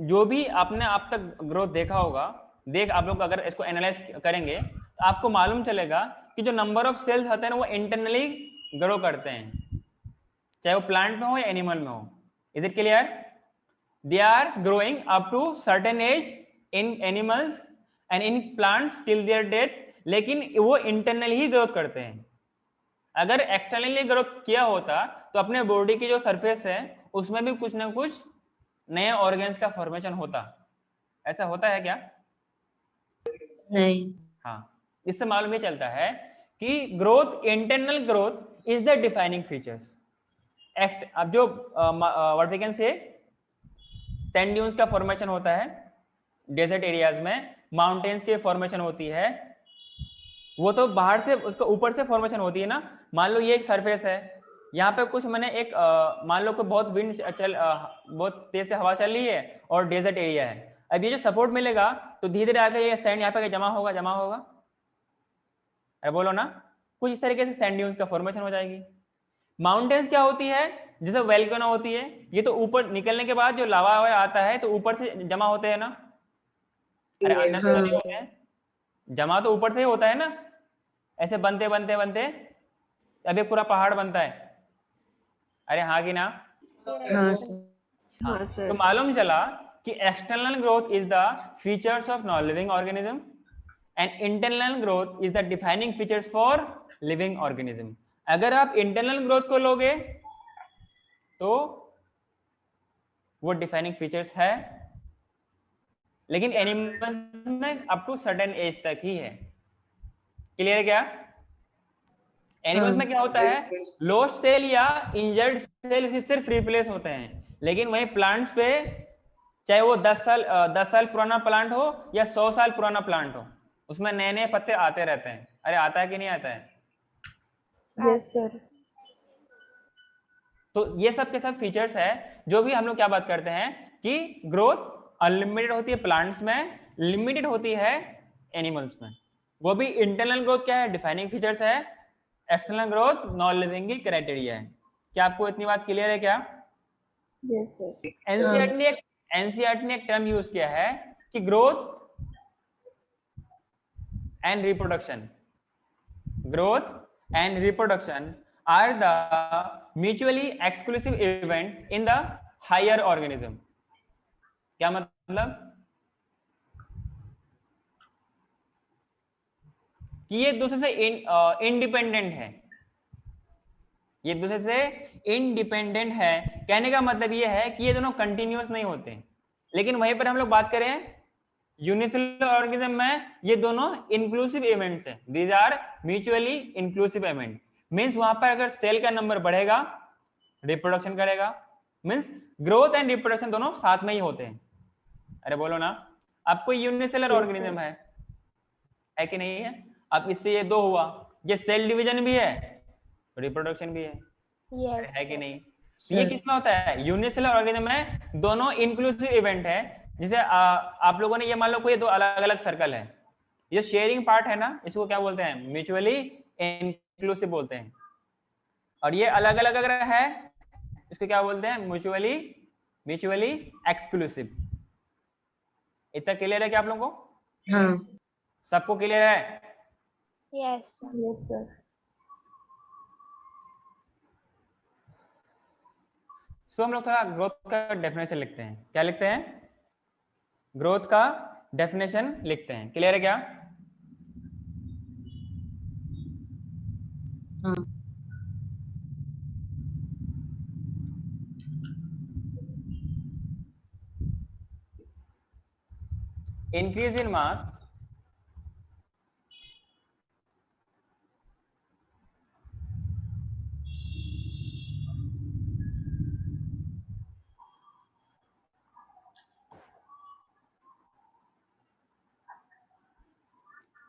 S1: जो भी आपने आप तक ग्रोथ देखा होगा, आप लोग अगर इसको एनालाइज करेंगे तो आपको मालूम चलेगा कि जो नंबर ऑफ सेल्स होते हैं ना वो इंटरनली ग्रो करते हैं, चाहे वो प्लांट में हो या एनिमल में हो। Is it clear? They are growing up to certain age in animals and in plants till their death, लेकिन वो इंटरनली ही ग्रोथ करते हैं। अगर एक्सटर्नली ग्रोथ किया होता तो अपने बॉडी की जो सरफेस है उसमें भी कुछ ना कुछ नए ऑर्गन्स का फॉर्मेशन होता। ऐसा होता है क्या?
S3: नहीं।
S1: हाँ, इससे मालूम ही चलता है कि growth, internal growth is the defining features. अब जो what we can say sand dunes का फॉर्मेशन होता है डेजर्ट एरियाज में, माउंटेन्स की फॉर्मेशन होती है, वो तो बाहर से उसका ऊपर से फॉर्मेशन होती है ना। मान लो ये एक सरफेस है, यहाँ पे कुछ मैंने एक मान लो कि बहुत विंड बहुत तेज से हवा चल रही है और डेजर्ट एरिया है। अब ये जो सपोर्ट मिलेगा तो धीरे धीरे आकर ये सैंड यहाँ पे जमा होगा। अरे बोलो ना, कुछ इस तरीके से सैंड ड्यून्स का फॉर्मेशन हो जाएगी। माउंटेन्स क्या होती है, जैसे वोल्केनो होती है, ये तो ऊपर निकलने के बाद जो लावा आता है तो ऊपर से जमा होते हैं ना। अरे अंदर से नहीं होते हैं, जमा तो ऊपर से ही होता है ना, ऐसे बनते बनते बनते अब एक पूरा पहाड़ बनता है। अरे हाँ कि ना?
S3: हाँ सर।
S1: हाँ,
S4: हाँ
S1: तो
S4: सर।
S1: मालूम चला कि external growth is the features of non living organism and internal growth is the defining features for living organism. अगर आप इंटरनल ग्रोथ को लोगे तो वो डिफाइनिंग फीचर्स है, लेकिन एनिमल्स में अप टू सर्टेन एज तक ही है, क्लियर है क्या? एनिमल्स
S3: हाँ।
S1: में क्या होता है, लॉस्ट सेल या इंजर्ड सेल सिर्फ रिप्लेस होते हैं, लेकिन वही प्लांट्स पे चाहे वो 10 साल पुराना प्लांट हो या 100 साल पुराना प्लांट हो, उसमें नए नए पत्ते आते रहते हैं। अरे आता है कि नहीं आता है?
S4: Yes sir.
S1: तो ये सब के सब फीचर्स है जो भी हम लोग क्या बात करते हैं कि ग्रोथ अनलिमिटेड होती है प्लांट्स में, लिमिटेड होती है एनिमल्स में। वो भी इंटरनल ग्रोथ क्या है, डिफाइनिंग फीचर्स है, एक्सटर्नल ग्रोथ नॉन लिविंग की क्राइटेरिया है। क्या आपको इतनी बात क्लियर है क्या?
S4: Yes sir.
S1: एनसीईआरटी ने एक टर्म यूज किया है कि growth and reproduction are the mutually exclusive event in the higher organism। क्या मतलब कि ये दूसरे से इंडिपेंडेंट है, ये दूसरे से इंडिपेंडेंट है। कहने का मतलब ये है कि ये दोनों कंटिन्यूअस नहीं होते, लेकिन वहीं पर हम लोग बात करें यूनिसेलुलर ऑर्गेनिज्म में ये दोनों इंक्लूसिव इवेंट्स हैं, these are mutually inclusive event. Means वहां पर अगर सेल का नंबर बढ़ेगा रिप्रोडक्शन करेगा, मींस ग्रोथ एंड रिप्रोडक्शन दोनों साथ में ही होते हैं। अरे बोलो ना, आपको यूनिसेलुलर ऑर्गेनिज्म है कि नहीं है? अब इससे ये दो हुआ, ये सेल डिवीजन भी है रिप्रोडक्शन भी है,
S2: Yes.
S1: है कि नहीं? तो ये किसमें होता है, यूनिसेलुलर ऑर्गेनिज्म में दोनों इंक्लूसिव इवेंट है। जैसे आप लोगों ने ये मान लो कोई दो अलग अलग सर्कल है, ये शेयरिंग पार्ट है ना, इसको क्या बोलते हैं, म्यूचुअली इंक्लूसिव बोलते हैं। और ये अलग अलग अगर है इसको क्या बोलते हैं, म्यूचुअली एक्सक्लूसिव। इतना क्लियर है क्या आप लोगों को?
S3: हाँ।
S1: सबको क्लियर है?
S2: Yes.
S4: Yes sir.
S1: सो हम लोग थोड़ा ग्रोथ का डेफिनेशन लिखते हैं। क्या लिखते हैं? ग्रोथ का डेफिनेशन लिखते हैं। क्लियर है क्या?
S3: हाँ।
S1: Increase in mass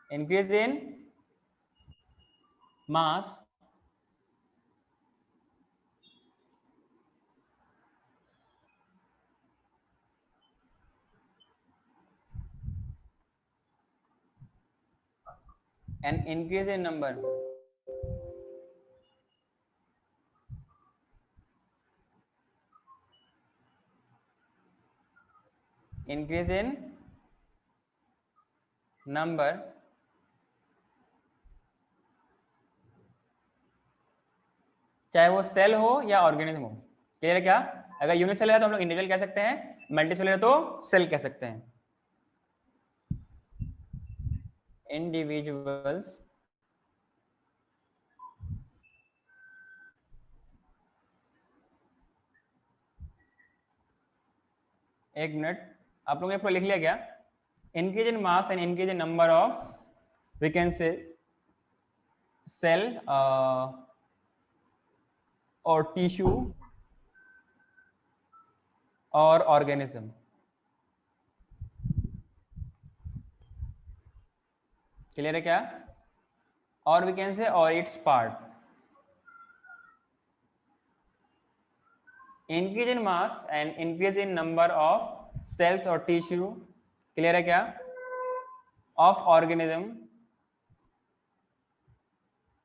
S1: increase in mass and increase in number increase in number चाहे वो सेल हो या ऑर्गेनिज्म हो। क्लियर है क्या? अगर यूनिसेलर है तो हम लोग इंडिविजुअल कह सकते हैं, मल्टीसेलर है तो सेल कह सकते हैं। इंडिविजुअल्स एक मिनट, आप लोगों ने लिख लिया क्या? Increase in mass and increase in number of we can say cell और टिश्यू और ऑर्गेनिज्म। क्लियर है क्या? और वी कैन से और its part. Increase in mass and increase in number of cells और टिश्यू। क्लियर है क्या? Of organism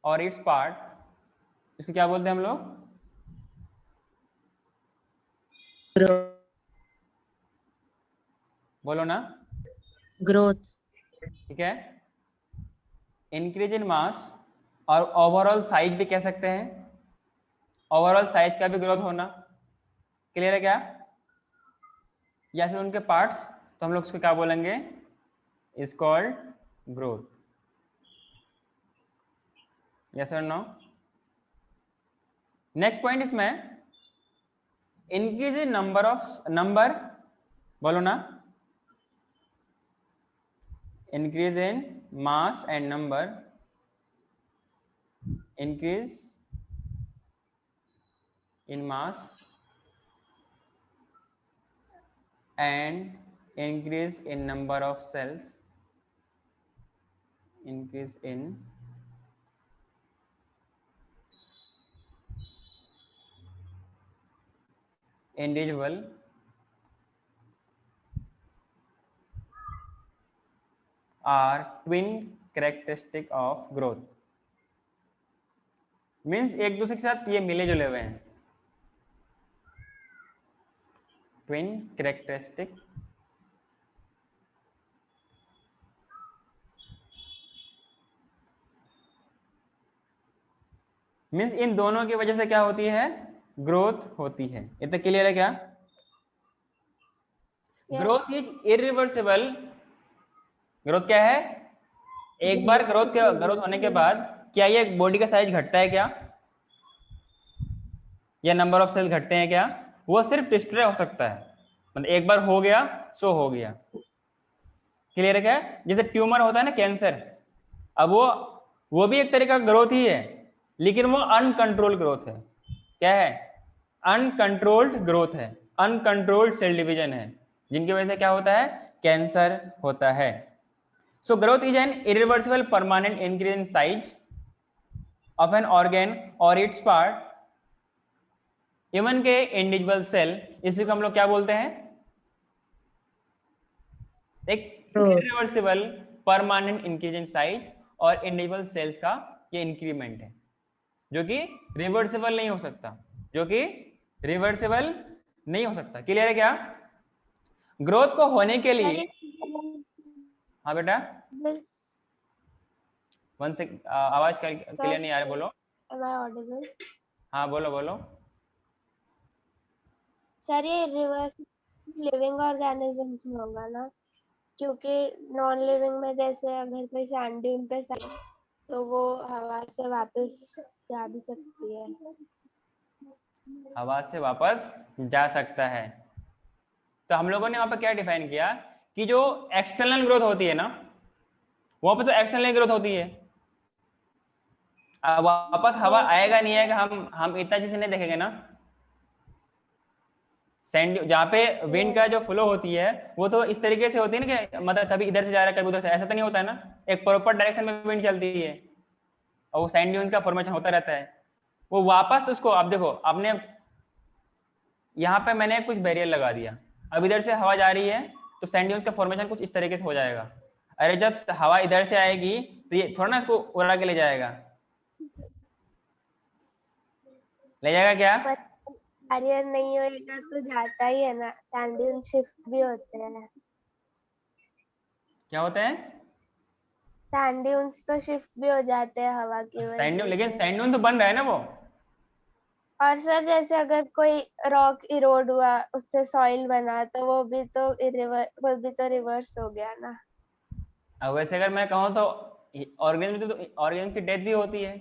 S1: और इट्स पार्ट, इसको क्या बोलते हैं हम लोग? बोलो ना।
S3: ग्रोथ।
S1: ठीक है, इंक्रीज इन मास और ओवरऑल साइज भी कह सकते हैं, ओवरऑल साइज का भी ग्रोथ होना। क्लियर है क्या? या फिर उनके पार्ट्स, तो हम लोग उसको क्या बोलेंगे? Is called growth. यस और नो? नेक्स्ट पॉइंट इसमें increase in number of number, बोलो ना। Increase in mass and number, increase in mass and increase in number of cells, increase in individual are twin characteristic of growth। Means एक दूसरे के साथ ये मिले जुले हुए हैं। ट्विन कैरेक्टरिस्टिक मीन्स इन दोनों की वजह से क्या होती है? ग्रोथ होती है। इतना क्लियर है क्या? Growth is irreversible. ग्रोथ क्या है? एक बार ग्रोथ होने के बाद क्या ये बॉडी का साइज घटता है क्या, या नंबर ऑफ सेल घटते हैं क्या? वो सिर्फ डिस्ट्रॉय हो सकता है, मतलब एक बार हो गया सो हो गया। क्लियर है क्या? जैसे ट्यूमर होता है ना, कैंसर, अब वो भी एक तरीका का ग्रोथ ही है, लेकिन वो अनकंट्रोल्ड ग्रोथ है। क्या है? अनकंट्रोल्ड ग्रोथ है, अनकंट्रोल्ड सेल डिवीजन है, जिनकी वजह से क्या होता है? कैंसर होता है। So growth is an irreversible permanent increase in size of an organ और इट्स पार्ट, इवन के इंडिविजुअल सेल। इसी को हम लोग क्या बोलते हैं? एक irreversible permanent increase in size और इंडिविजुअल सेल्स का ये इंक्रीमेंट है, जो कि रिवर्सिबल नहीं हो सकता, जो कि रिवर्सिबल नहीं हो सकता। क्लियर है क्या? ग्रोथ को होने के लिए, हाँ बेटा, वन से आवाज क्लियर नहीं आ रही, बोलो।
S2: Am I audible?
S1: हाँ बोलो बोलो।
S2: सर ये रिवर्स लिविंग ऑर्गेनिज्म में होगा ना, क्योंकि नॉन लिविंग में जैसे अगर कोई सैंड ड्यून पे तो वो हवा से वापस जा भी सकती है।
S1: हवा से वापस जा सकता है। तो हम लोगों ने वहां पर क्या डिफाइन किया कि जो एक्सटर्नल ग्रोथ होती है ना, वहां पर तो एक्सटर्नल ग्रोथ होती है, वापस हवा आएगा नहीं आएगा हम इतना चीज नहीं देखेंगे ना। सैंड जहाँ पे विंड का जो फ्लो होती है वो तो इस तरीके से होती है ना कि मतलब कभी इधर से जा रहा है कभी उधर से, ऐसा तो नहीं होता है ना, एक प्रॉपर डायरेक्शन में विंड चलती है और वो सैंड ड्यून्स का फॉर्मेशन होता रहता है। वो वापस तो उसको आप देखो, आपने यहाँ पे मैंने कुछ बैरियर लगा दिया, अब इधर से हवा जा रही है तो सैंड ड्यून्स का फॉर्मेशन कुछ इस तरीके से हो जाएगा। अरे जब हवा इधर से आएगी तो ये थोड़ा ना इसको उड़ा के ले जाएगा, ले जाएगा क्या?
S2: बैरियर नहीं होएगा तो जाता ही है ना, सैंड ड्यून शिफ्ट भी होते हैं।
S1: क्या होते हैं?
S2: सैंड ड्यून्स तो शिफ्ट भी हो जाते हैं हवा की
S1: सैंड ड्यून,
S2: वजह
S1: लेकिन
S2: से।
S1: सैंड ड्यून तो बन रहा है ना वो।
S2: और सर जैसे अगर कोई रॉक इरोड हुआ उससे सॉइल बना तो वो भी तो रिवर्स हो गया ना।
S1: अब वैसे अगर मैं कहूँ तो ऑर्गेनिज्म की डेथ भी होती है,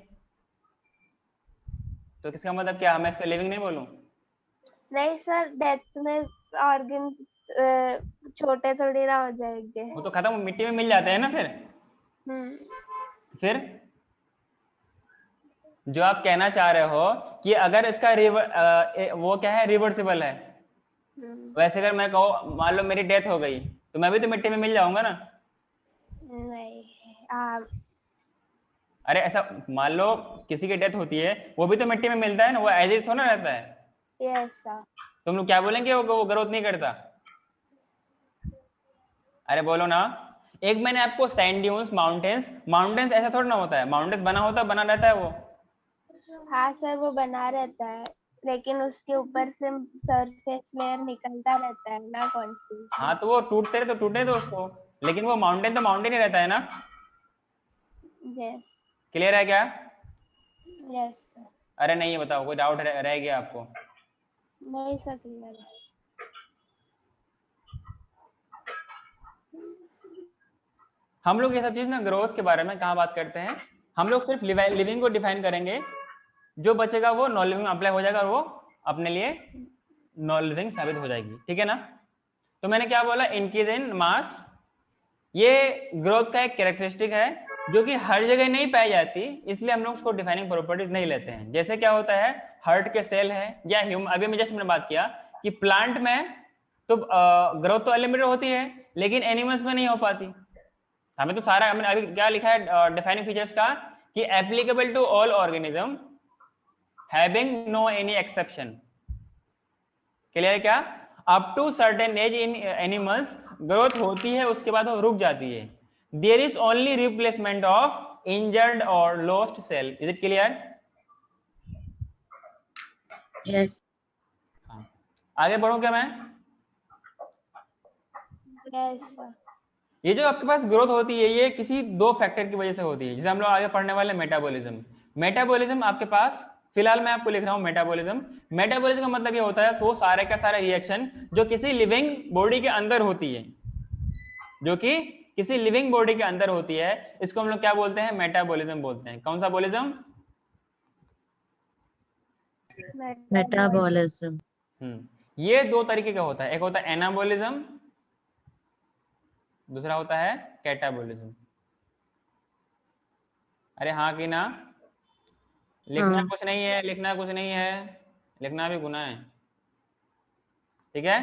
S1: तो किसका मतलब क्या, मैं इसको लिविंग नहीं बोलूं?
S2: नहीं सर, डेथ में ऑर्गन छोटे थोड़ी ना हो जाएंगे।
S1: वो तो खत्म मिट्टी में मिल जाते हैं ना फिर। फिर जो आप कहना चाह रहे हो कि अगर इसका वो क्या है, रिवर्सिबल है, वैसे अगर मैं कहूँ मान लो मेरी डेथ हो गई तो मैं भी तो मिट्टी में मिल जाऊंगा ना।
S2: नहीं
S1: अरे ऐसा मान लो किसी की डेथ होती है वो भी तो मिट्टी में मिलता है ना, वो एज इज थोड़ा रहता है।
S2: Yes sir.
S1: तुम लोग क्या बोलेंगे वो ग्रोथ नहीं करता? अरे बोलो ना। एक मैंने आपको सैंड ड्यून्स, माउंटेन्स ऐसा थोड़ा ना होता है, माउंटेन्स बना होता है, बना रहता है वो।
S2: हाँ सर, वो बना रहता है लेकिन उसके ऊपर से सरफेस लेयर निकलता रहता है ना कॉन्स्टेंट।
S1: हाँ तो वो टूटने दो उसको, लेकिन वो माउंटेन तो माउंटेन ही रहता है ना।
S2: यस।
S1: क्लियर है क्या?
S2: Yes sir.
S1: अरे नहीं, बताओ कोई डाउट रह गया आपको?
S2: नहीं सर, क्लियर है।
S1: हम लोग ये सब चीज ना ग्रोथ के बारे में कहाँ बात करते हैं, हम लोग सिर्फ लिविंग को डिफाइन करेंगे, जो बचेगा वो नॉन लिविंग अप्लाई हो जाएगा और वो अपने लिए नॉन लिविंग साबित हो जाएगी, ठीक है ना। तो मैंने क्या बोला, इंक्रीज इन मास, ये ग्रोथ का एक कैरेक्टरिस्टिक है जो कि हर जगह नहीं पाई जाती, इसलिए हम लोग उसको डिफाइनिंग प्रॉपर्टीज नहीं लेते हैं। जैसे क्या होता है, हार्ट के सेल है या अभी मैं जस्ट मैंने बात किया कि प्लांट में तो ग्रोथ तो अनलिमिटेड होती है लेकिन एनिमल्स में नहीं हो पाती। हमें तो सारा, हमने अभी क्या लिखा है डिफाइनिंग फीचर्स का कि applicable to all organism having no any exception. Clear है क्या? Up to certain age in animals growth होती है, उसके बाद वो रुक जाती है। There is only replacement of injured और lost cell. Is it clear?
S3: Yes.
S1: हाँ, आगे बढ़ूं क्या मैं?
S2: Yes sir.
S1: ये जो आपके पास ग्रोथ होती है ये किसी दो फैक्टर की वजह से होती है, जिसे हम लोग आगे पढ़ने वाले मेटाबॉलिज्म। मेटाबॉलिज्म आपके पास, फिलहाल मैं आपको लिख रहा हूं मेटाबॉलिज्म का मतलब ये होता है वो सारे का सारा रिएक्शन जो किसी लिविंग बॉडी के अंदर होती है, जो कि किसी लिविंग बॉडी के अंदर होती है, इसको हम लोग क्या बोलते हैं, मेटाबॉलिज्म बोलते हैं। कौन सा बॉलिज्म?
S3: Metabolism.
S1: ये दो तरीके का होता है, एक होता है एनाबॉलिज्म, दूसरा होता है कैटाबॉलिज्म। अरे हाँ कि ना? लिखना
S3: हाँ।
S1: कुछ नहीं है, लिखना कुछ नहीं है, लिखना भी गुनाह है, ठीक है।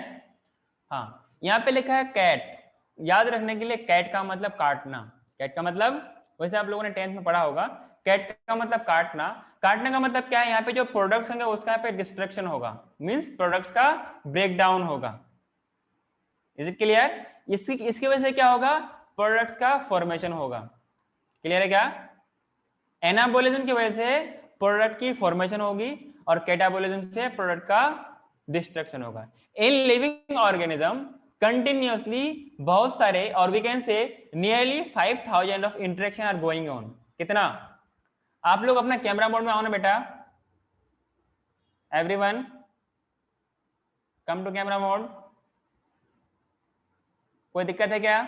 S1: हाँ, यहाँ पे लिखा है कैट, याद रखने के लिए कैट का मतलब काटना। कैट का मतलब, वैसे आप लोगों ने 10th में पढ़ा होगा, कैट का मतलब काटना। काटने का मतलब क्या है, यहाँ पे जो प्रोडक्ट्स होंगे उसका यहाँ पे डिस्ट्रक्शन होगा, मींस प्रोडक्ट्स का ब्रेकडाउन होगा। Is it clear? इसकी वजह से क्या होगा, प्रोडक्ट्स का फॉर्मेशन होगा। क्लियर है क्या? एनाबॉलिज्म की वजह से प्रोडक्ट की फॉर्मेशन होगी और कैटाबॉलिज्म से प्रोडक्ट का डिस्ट्रक्शन होगा। इन लिविंग ऑर्गेनिज्म कंटिन्यूअसली बहुत सारे, और we can say nearly 5000 of interaction are going on. कितना? आप लोग अपना कैमरा मोड में आओ ना बेटा, everyone come to camera mode. कोई दिक्कत है क्या?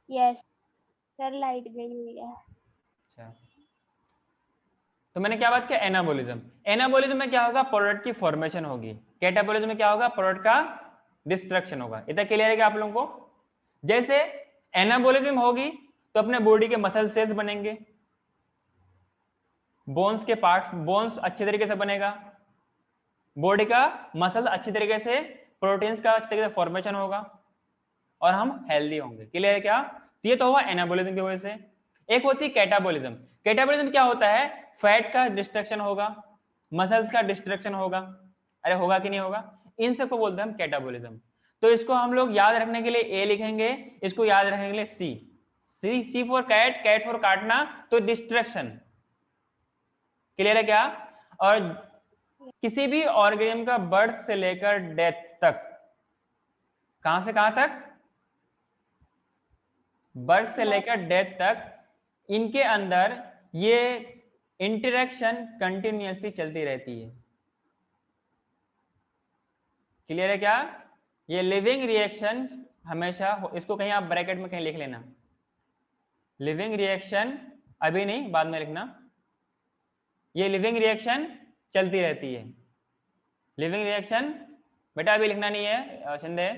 S2: यस सर, लाइट गई हुई है।
S1: अच्छा, तो मैंने क्या बात किया, एनाबॉलिज्म। एनाबॉलिज्म में क्या होगा, प्रोडक्ट की फॉर्मेशन होगी। कैटाबॉलिज्म में क्या होगा, प्रोडक्ट का डिस्ट्रक्शन होगा। इतना क्लियर है क्या आप लोगों को? जैसे एनाबॉलिज्म होगी तो अपने बॉडी के मसल सेल्स बनेंगे, बोन्स के पार्ट्स, बोन्स अच्छे तरीके से बनेगा, बॉडी का मसल अच्छी तरीके से, प्रोटीन्स का अच्छी तरीके से फॉर्मेशन होगा और हम हेल्दी होंगे। क्लियर है क्या? तो ये तो हुआ एनाबोलिज्म की वजह से। एक होती है कैटाबोलिज्म। कैटाबोलिज्म क्या होता है? फैट का डिस्ट्रक्शन होगा, मसल्स का डिस्ट्रक्शन होगा। अरे होगा कि नहीं होगा? इन सबको बोलते हैं हम कैटाबोलिज्म। तो इसको हम लोग याद रखने के लिए ए लिखेंगे, इसको याद रखने के लिए सी। सी फॉर कैट, कैट फॉर काटना, तो डिस्ट्रक्शन। क्लियर है क्या? और किसी भी ऑर्गेनिज्म का बर्थ से लेकर डेथ तक, कहां से कहां तक? बर्थ से लेकर डेथ तक, इनके अंदर ये इंटरेक्शन कंटिन्यूअसली चलती रहती है। क्लियर है क्या? ये लिविंग रिएक्शन हमेशा इसको कहीं आप ब्रैकेट में कहीं लिख लेना, लिविंग रिएक्शन, अभी नहीं बाद में लिखना। ये लिविंग रिएक्शन चलती रहती है। लिविंग रिएक्शन बेटा अभी लिखना नहीं है Shinde.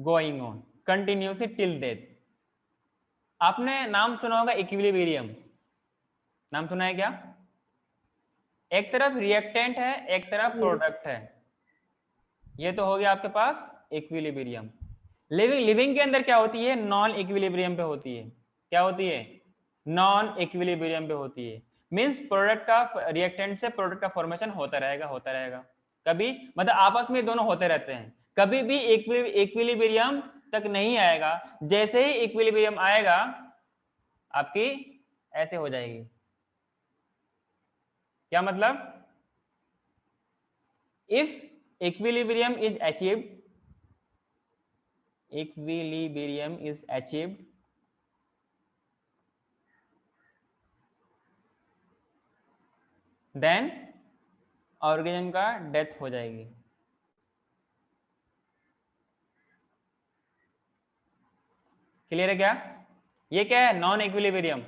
S1: Going on continuously till death. आपने नाम सुना होगा इक्विलिब्रियम, नाम सुना है क्या? एक तरफ रिएक्टेंट है, एक तरफ प्रोडक्ट है। ये तो हो गया आपके पास इक्विलिब्रियम। लिविंग के अंदर क्या होती है? नॉन इक्विलिब्रियम पे होती है। क्या होती है? नॉन इक्विलिब्रियम पे होती है। मींस प्रोडक्ट का, रिएक्टेंट से प्रोडक्ट का फॉर्मेशन होता रहेगा, होता रहेगा। कभी मतलब आपस में दोनों होते रहते हैं, कभी भी इक्विलिब्रियम तक नहीं आएगा। जैसे ही इक्विलिब्रियम आएगा आपकी ऐसे हो जाएगी। क्या मतलब? If equilibrium is achieved, equilibrium is achieved, then organism का डेथ हो जाएगी। क्लियर है क्या? ये क्या है? Non equilibrium.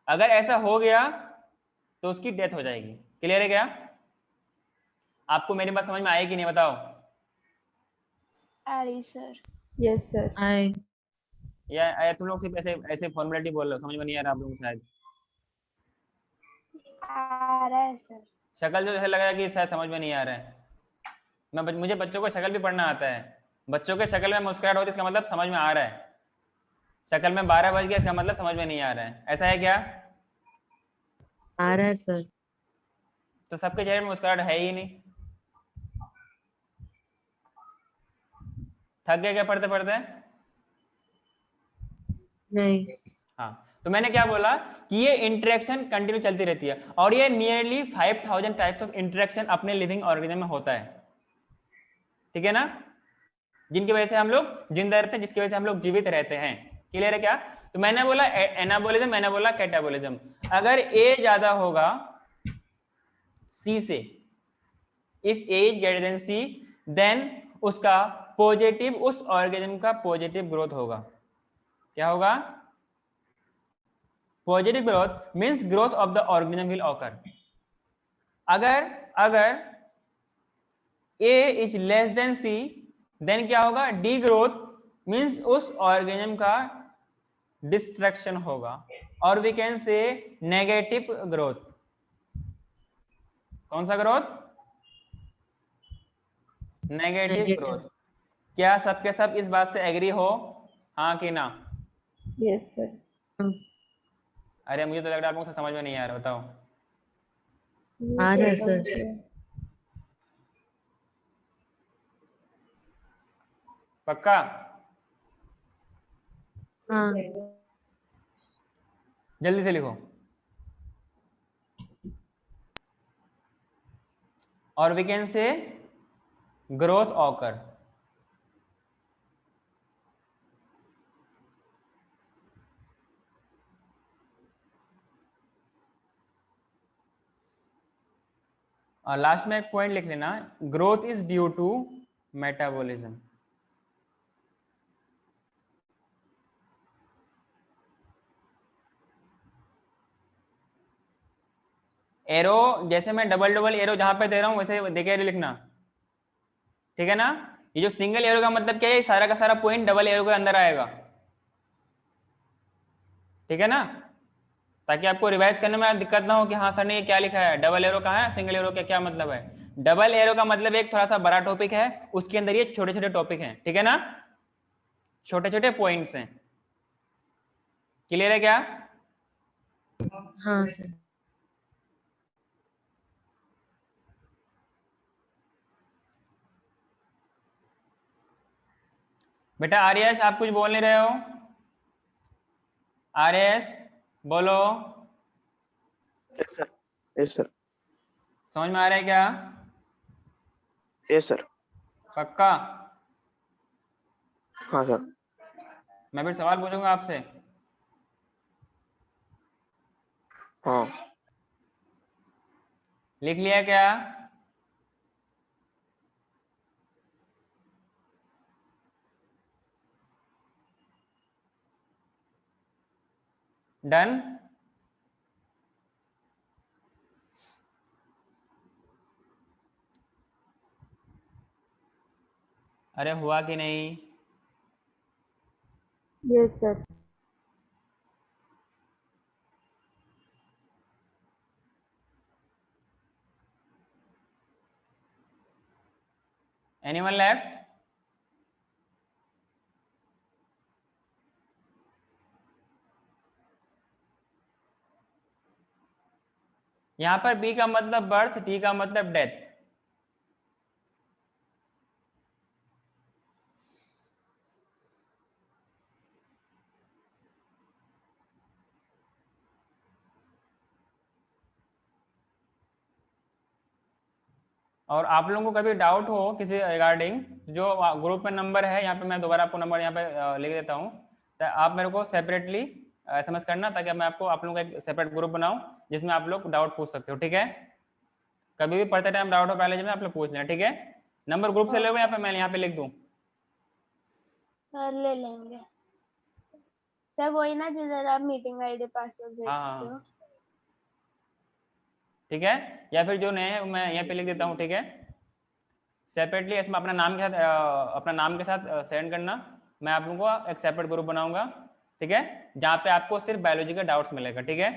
S1: अगर ऐसा हो गया तो उसकी डेथ हो जाएगी। क्लियर है क्या? आपको मेरी बात समझ में आई कि नहीं बताओ?
S2: आ रही सर।
S4: Yes, sir.
S1: या तुम लोग सिर्फ ऐसे ऐसे फॉर्मेलिटी बोल रहे हो, समझ में नहीं आ रहा आप लोगों को? शायद
S2: आ रहा है सर।
S1: शक्ल जो ऐसा लग रहा है कि शायद समझ में नहीं आ रहा है। मुझे बच्चों को शक्ल भी पढ़ना आता है। बच्चों के शक्ल में मुस्कुराहट होती है, इसका मतलब समझ में आ रहा है। शक्ल में 12 बज गया, इसका मतलब समझ में नहीं आ रहा है। ऐसा है क्या?
S3: आ रहा है सर।
S1: तो सबके चेहरे में मुस्कुराहट है ही नहीं। थक गए क्या पढ़ते पढ़ते?
S3: नहीं।
S1: हाँ, तो मैंने क्या बोला कि ये इंटरेक्शन कंटिन्यू चलती रहती है, और ये नियरली 5000 टाइप्स ऑफ इंटरेक्शन अपने लिविंग ऑर्गेनिज्म में होता है। ठीक है ना? जिनकी वजह से हम लोग जिंदा रहते हैं, जिसकी वजह से हम लोग जीवित रहते हैं। क्लियर है क्या? तो मैंने बोला एनाबोलिज्म, मैंने बोला कैटाबोलिज्म। अगर ए ज्यादा होगा सी से, if A is greater than C, then उसका पॉजिटिव, उस ऑर्गेनिज्म का पॉजिटिव ग्रोथ होगा। क्या होगा? Positive growth means growth of the organism will occur. अगर A is less than C, then क्या होगा? डी ग्रोथ मींस उस ऑर्गेनिज्म का डिस्ट्रक्शन होगा, और we can say negative growth. कौन सा ग्रोथ? Negative growth. क्या सबके सब इस बात से एग्री हो? हाँ कि ना?
S4: Yes, sir.
S1: अरे मुझे तो लग रहा है आप लोगों से समझ में नहीं आ रहा। बताओ।
S3: आ रहा है सर।
S1: पक्का?
S3: हाँ।
S1: जल्दी से लिखो। और we can say growth occur. और लास्ट में एक पॉइंट लिख लेना, growth is due to metabolism. Arrow जैसे मैं डबल डबल एरो जहां पे दे रहा हूं वैसे देखे लिखना। ठीक है ना? ये जो सिंगल एरो का मतलब क्या है? सारा का सारा पॉइंट डबल एरो के अंदर आएगा। ठीक है ना? ताकि आपको रिवाइज करने में दिक्कत ना हो कि हाँ सर ने ये क्या लिखा है, डबल एरो कहाँ है, सिंगल एरो का क्या मतलब है। डबल एरो का मतलब एक थोड़ा सा बड़ा टॉपिक है, उसके अंदर ये छोटे छोटे टॉपिक हैं, ठीक है ना, छोटे छोटे पॉइंट्स हैं। क्लियर है क्या?
S3: हाँ सर।
S1: बेटा आर्यस आप कुछ बोल नहीं रहे हो? आर्यस बोलो।
S5: यस सर, यस सर,
S1: समझ में आ रहा है क्या?
S5: Yes sir.
S1: पक्का?
S5: हाँ सर।
S1: मैं फिर सवाल पूछूंगा आपसे।
S5: हाँ
S1: लिख लिया क्या? डन? अरे हुआ कि नहीं?
S4: Yes, sir.
S1: Anyone left? यहां पर बी का मतलब बर्थ, टी का मतलब डेथ। और आप लोगों को कभी डाउट हो किसी रिगार्डिंग, जो ग्रुप में नंबर है यहाँ पे, मैं दोबारा आपको नंबर यहाँ पे लिख देता हूँ, तो आप मेरे को सेपरेटली एसएमएस करना, ताकि मैं आपको आप लोगों का एक सेपरेट ग्रुप बनाऊं जिसमें आप लोग डाउट पूछ सकते हो, ठीक है? कभी भी पढ़ते टाइम डाउट हो पहले में आप लोग पूछ लेना, ठीक है? नंबर ग्रुप से लोगे, यहाँ पे मैं यहाँ पे लिख दूं?
S2: सर ले लेंगे सर, वही ना जिधर आप मीटिंग आईडी पासवर्ड भेजते हो।
S1: ठीक है, या फिर जो नए हैं मैं यहाँ पे लिख देता हूँ, ठीक है? सेपरेटली इसमें अपना नाम के साथ सेंड करना, मैं आप लोगों को एक सेपरेट ग्रुप बनाऊंगा, ठीक है, जहाँ पे आपको सिर्फ बायोलॉजी का डाउट्स मिलेगा, ठीक है?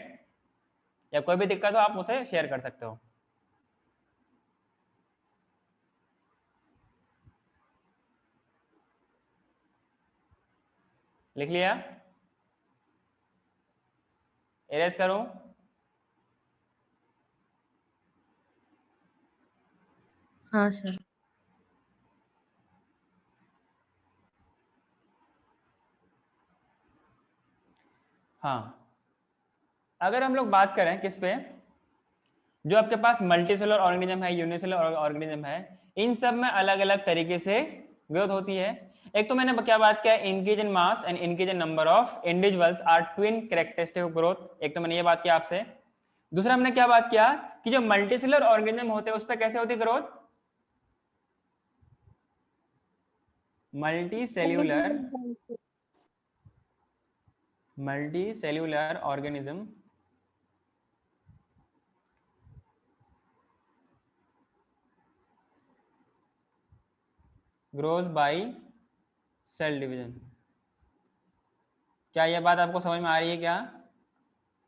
S1: या कोई भी दिक्कत हो आप मुझसे शेयर कर सकते हो। लिख लिया? इरेज करूं?
S3: हाँ सर।
S1: हाँ, अगर हम लोग बात करें किस पे, जो आपके पास मल्टीसेलुलर ऑर्गेनिज्म है, यूनिसेलुलर ऑर्गेनिज्म है, इन सब में अलग अलग तरीके से ग्रोथ होती है। एक तो मैंने क्या बात किया, increase in mass and increase in number of individuals are twin characteristic of growth. एक तो मैंने ये बात किया आपसे। दूसरा हमने क्या बात किया कि जो मल्टीसेलुलर ऑर्गेनिज्म होते हैं उस पर कैसे होती growth? Multicellular organism grows by cell division. क्या यह बात आपको समझ में आ रही है क्या?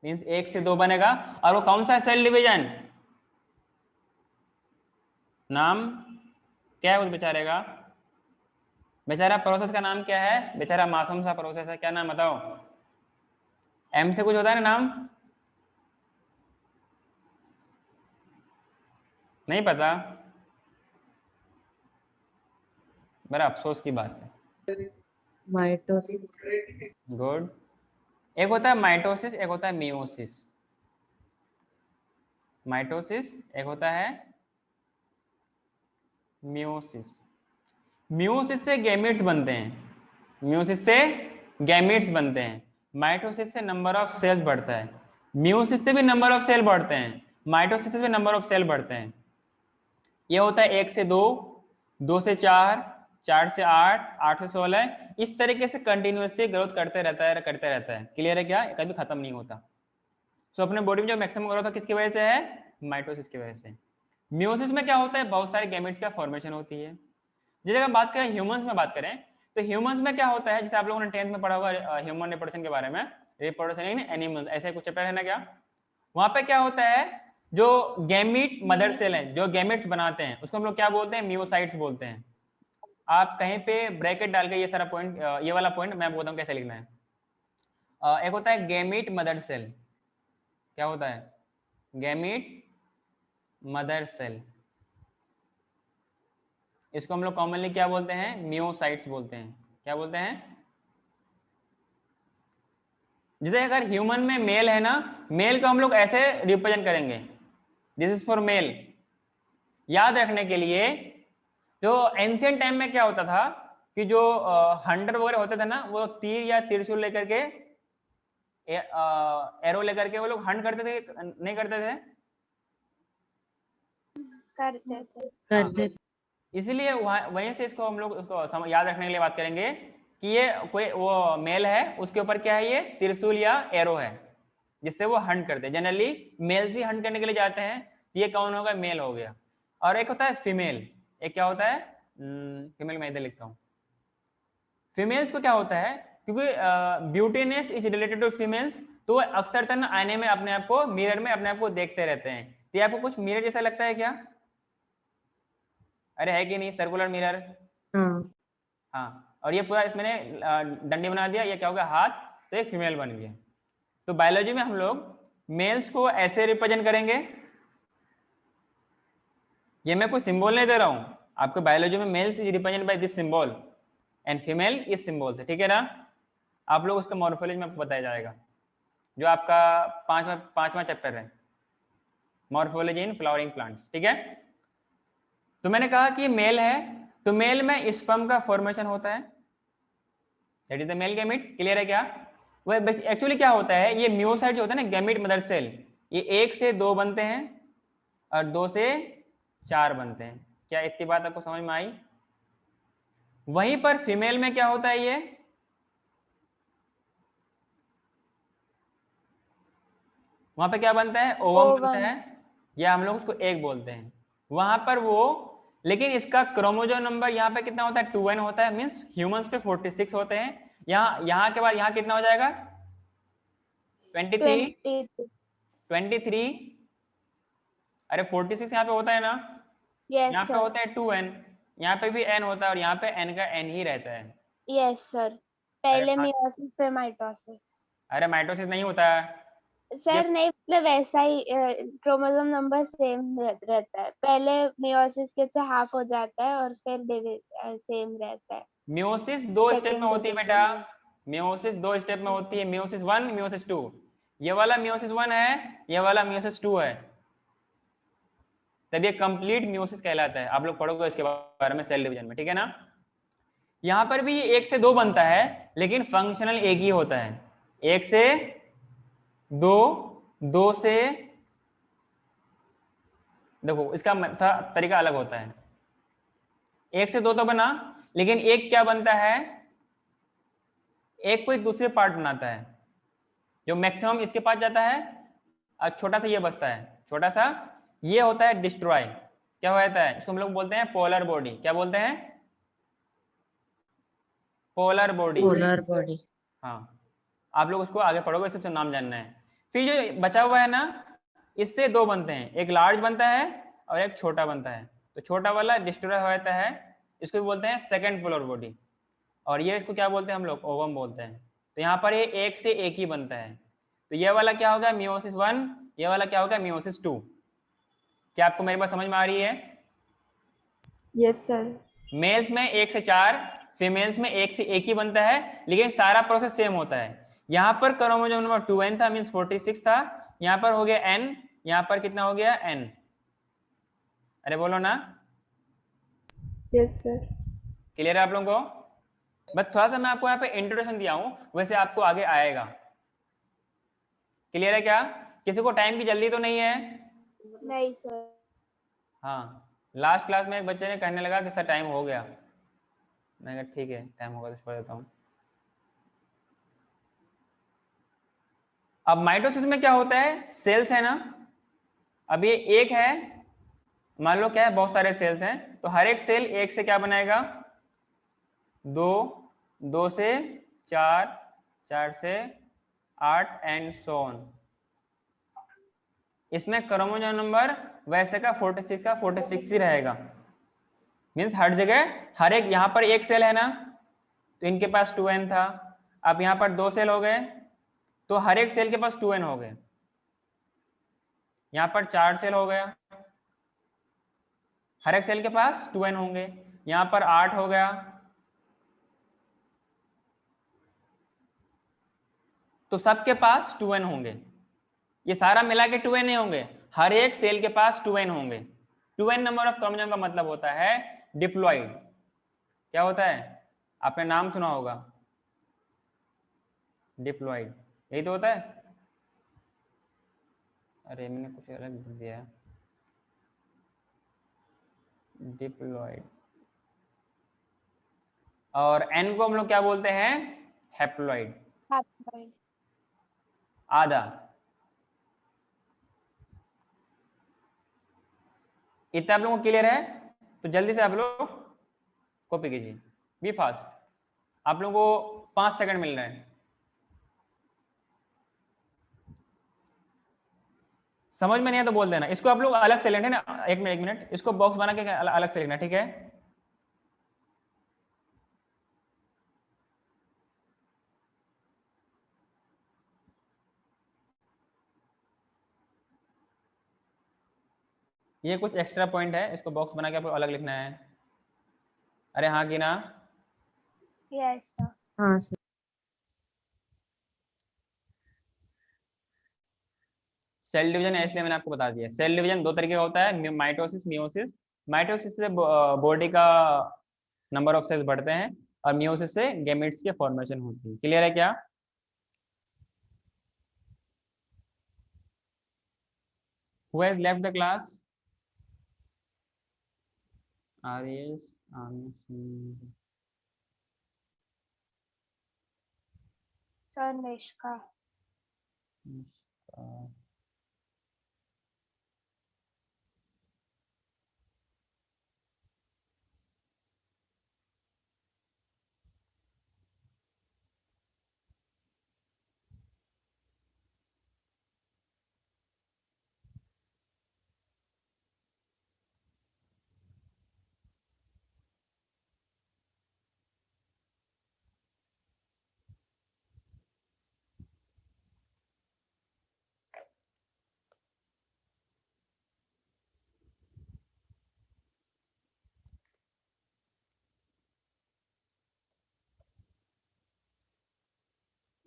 S1: मीन्स 1 से 2 बनेगा, और वो कौन सा सेल डिवीजन, नाम क्या है उस बेचारे का? बेचारा प्रोसेस का नाम क्या है? बेचारा मासूम सा प्रोसेस है, क्या नाम बताओ? एम से कुछ होता है ना नाम? नहीं पता? बड़ा अफसोस की बात है।
S3: माइटोसिस।
S1: गुड। एक होता है माइटोसिस, एक होता है मियोसिस। माइटोसिस एक होता है मियोसिस। मियोसिस से गैमेट्स बनते हैं, मियोसिस से गैमेट्स बनते हैं। माइटोसिस से नंबर ऑफ सेल्स बढ़ता है। मियोसिस से भी नंबर ऑफ सेल बढ़ते हैं, माइटोसिस से भी नंबर ऑफ सेल बढ़ते हैं। ये होता है 1 से 2, 2 से 4, 4 से 8, 8 से 16, इस तरीके से कंटिन्यूअसली ग्रोथ करते रहता है। क्लियर है क्या? कभी खत्म नहीं होता। सो अपने बॉडी में जो मैक्सिमम ग्रोथ है किसकी वजह से है? माइटोसिस की वजह से। मियोसिस में क्या होता है? बहुत सारे गैमेट्स का फॉर्मेशन होती है। जैसे अगर बात करें ह्यूमंस में, बात करें तो ह्यूमंस में क्या होता है, जैसे आप लोगों ने 10th में पढ़ा होगा ह्यूमन रिप्रोडक्शन के बारे में, रिप्रोडक्शन इन एनिमल्स, ऐसे कुछ चैप्टर है ना क्या? वहां पे क्या होता है, जो गैमीट मदर सेल है, जो गैमेट्स बनाते हैं, उसको हम लोग क्या बोलते हैं? मियोसाइट्स बोलते हैं। आप कहीं पे ब्रैकेट डाल के ये सारा पॉइंट, ये वाला पॉइंट मैं बोलता हूँ कैसे लिखना है। एक होता है गैमीट मदर सेल, क्या होता है? गैमीट मदर सेल, इसको हम लोग कॉमनली क्या बोलते हैं? मियोसाइट्स बोलते हैं। क्या बोलते हैं? जैसे अगर ह्यूमन में मेल है ना, मेल को हम लोग ऐसे रिप्रेजेंट करेंगे, दिस इज फॉर मेल। याद रखने के लिए, जो एंशियंट टाइम में क्या होता था कि जो हंटर वगैरह होते थे ना, वो तीर या त्रिशूल लेकर के, एरो लेकर के वो लोग हंट करते थे, नहीं करते थे?
S2: करते थे।
S3: करते थे।
S1: इसलिए वहीं से इसको हम लोग उसको याद रखने के लिए बात करेंगे कि ये कोई वो मेल है, उसके ऊपर क्या है? ये त्रिशूल या एरो है, जिससे वो हंट करते हैं। जनरली मेल ही हंट करने के लिए जाते हैं, ये कौन होगा? मेल हो गया। और एक होता है फीमेल, एक क्या होता है? फीमेल मैं इधर लिखता हूँ। फीमेल्स को क्या होता है, क्योंकि beautiness is related to females, तो वो अक्सर तन आईने में अपने आप को, मिरर में अपने आप को देखते रहते हैं। तो आपको कुछ मिरर जैसा लगता है क्या? अरे है कि नहीं? Circular mirror.
S3: हाँ।
S1: हाँ, और ये पूरा इसमें डंडी बना दिया, ये क्या हो गया? हाथ, तो ये फीमेल बन गया। तो बायोलॉजी में हम लोग मेल्स को ऐसे रिप्रेजेंट करेंगे, ये मैं कोई सिंबल नहीं दे रहा हूं आपको, बायोलॉजी में males is represent by this symbol and female इस सिंबल से, ठीक है ना? आप लोग उसका मॉर्फोलॉजी में आपको बताया जाएगा, जो आपका पांचवा चैप्टर है, मॉर्फोलॉजी इन फ्लावरिंग प्लांट्स, ठीक है? तो मैंने कहा कि मेल है, तो मेल में स्पर्म का फॉर्मेशन होता है, that is the male gamete. Clear है क्या? वो एक्चुअली क्या होता है, ये मियोसाइट जो होता है ना, गैमीट मदर सेल, ये 1 से 2 बनते हैं और 2 से 4 बनते हैं। क्या इतनी बात आपको समझ में आई? वहीं पर फीमेल में क्या होता है, ये वहां पे क्या बनता है? ओवम बनता है, या हम लोग उसको एग बोलते हैं। वहां पर वो, लेकिन इसका क्रोमोसोम नंबर यहाँ पे कितना होता है? 2n होता है, मींस ह्यूमंस पे 46 होते हैं। यहाँ के बाद यहाँ कितना हो जाएगा? 23, 23। अरे 46 यहाँ पे होता है ना, यहाँ पे होता है 2n, यहाँ पे भी n होता है, और यहाँ पे n का n ही रहता है।
S2: यस सर, पहले मियोसिस फिर माइटोसिस।
S1: अरे माइटोसिस नहीं होता है
S2: सर नहीं, मतलब ऐसा ही क्रोमोसोम नंबर सेम रहता है, पहले मियोसिस के से हाफ हो जाता है और फिर सेम रहता है।
S1: मियोसिस 2 स्टेप में होती है बेटा, मियोसिस 2 स्टेप में होती है, मियोसिस 1, मियोसिस 2। ये वाला मियोसिस 1 है, ये वाला मियोसिस 2 है, तब ये कंप्लीट मियोसिस कहलाता है। आप लोग पढ़ोगे इसके बारे में सेल डिवीजन में, ठीक है ना? यहाँ पर भी 1 से 2 बनता है, लेकिन फंक्शनल एक ही होता है। 1 से 2, 2 से, देखो इसका तरीका अलग होता है। 1 से 2 तो बना, लेकिन एक क्या बनता है, एक कोई दूसरे पार्ट बनाता है, जो मैक्सिमम इसके पास जाता है, और छोटा सा ये बचता है, छोटा सा ये होता है डिस्ट्रॉय। क्या हो जाता है? इसको हम लोग बोलते हैं पोलर बॉडी। क्या बोलते हैं? Polar body.
S3: Polar body.
S1: हाँ, आप लोग उसको आगे पढ़ोगे, सबसे नाम जानना है। फिर जो बचा हुआ है ना, इससे 2 बनते हैं, एक लार्ज बनता है और एक छोटा बनता है। तो छोटा वाला डिस्ट्रॉय हो जाता है, इसको भी बोलते हैं सेकंड पोलर बॉडी, और ये इसको क्या बोलते हैं हम लोग? ओवम बोलते हैं। तो यहाँ पर ये 1 से 1 ही बनता है। तो ये वाला क्या होगा? मियोसिस 1, ये वाला क्या होगा? मियोसिस 2। क्या आपको मेरी बात समझ में आ रही है?
S4: Yes sir.
S1: मेल्स में 1 से 4, फीमेल्स में 1 से 1 ही बनता है, लेकिन सारा प्रोसेस सेम होता है। यहाँ पर क्रोमोसोम नंबर 2n था, मींस 46 था, यहाँ पर हो गया n, यहाँ पर कितना हो गया? n। अरे बोलो ना।
S4: Yes sir.
S1: क्लियर है आप लोगों को? बस थोड़ा सा मैं आपको यहाँ पे इंट्रोडक्शन दिया हूँ, वैसे आपको आगे आएगा। क्लियर है क्या? किसी को टाइम की जल्दी तो नहीं है?
S2: नहीं सर।
S1: हाँ, लास्ट क्लास में एक बच्चे ने कहने लगा कि सर टाइम हो गया। मैंने कहा ठीक है, टाइम होगा तो छोड़ देता हूँ। अब माइटोसिस में क्या होता है? सेल्स है ना, अब ये एक है, मान लो क्या है, बहुत सारे सेल्स हैं, तो हर एक सेल 1 से क्या बनाएगा? 2, 2 से 4, 4 से 8 एंड सो ऑन। इसमें क्रोमोसोम नंबर वैसे का 46 का 46 ही रहेगा। मीन्स हर जगह हर एक, यहाँ पर एक सेल है ना, तो इनके पास 2n था। अब यहाँ पर 2 सेल हो गए, तो हर एक सेल के पास 2n हो गए। यहाँ पर 4 सेल हो गया, हर एक सेल के पास 2n होंगे। यहाँ पर 8 हो गया, तो सबके पास 2n होंगे। ये सारा मिला के 2n नहीं होंगे, हर एक सेल के पास 2n होंगे। 2n नंबर ऑफ क्रोमोसोम का मतलब होता है डिप्लॉइड। क्या होता है? आपने नाम सुना होगा, डिप्लॉइड, यही तो होता है। अरे मैंने कुछ अलग लिख दिया, डिप्लॉइड। और n को हम लोग क्या बोलते हैं? Haploid,
S2: haploid.
S1: आधा। इतना आप लोगों को क्लियर है? तो जल्दी से आप लोग कॉपी कीजिए, बी फास्ट। आप लोगों को 5 सेकंड मिल रहे हैं। समझ में नहीं है तो बोल देना। इसको आप लोग अलग से लेना ना, एक मिनट, इसको बॉक्स बना के अलग से लिखना, ठीक है? ये कुछ एक्स्ट्रा पॉइंट है, इसको बॉक्स बना के आपको अलग लिखना है। अरे हाँ कि ना?
S2: Yes, sir.
S3: हाँ सर।
S1: सेल डिवीजन है, इसलिए मैंने आपको बता दिया। सेल डिवीजन 2 तरीके का होता है, माइटोसिस, मियोसिस। माइटोसिस से बॉडी का नंबर ऑफ सेल्स बढ़ते हैं, और मियोसिस से गैमेट्स की फॉर्मेशन होती है। क्लियर है क्या? Who has left the class? आर्यस, Aamir,
S2: Sir, Nishka.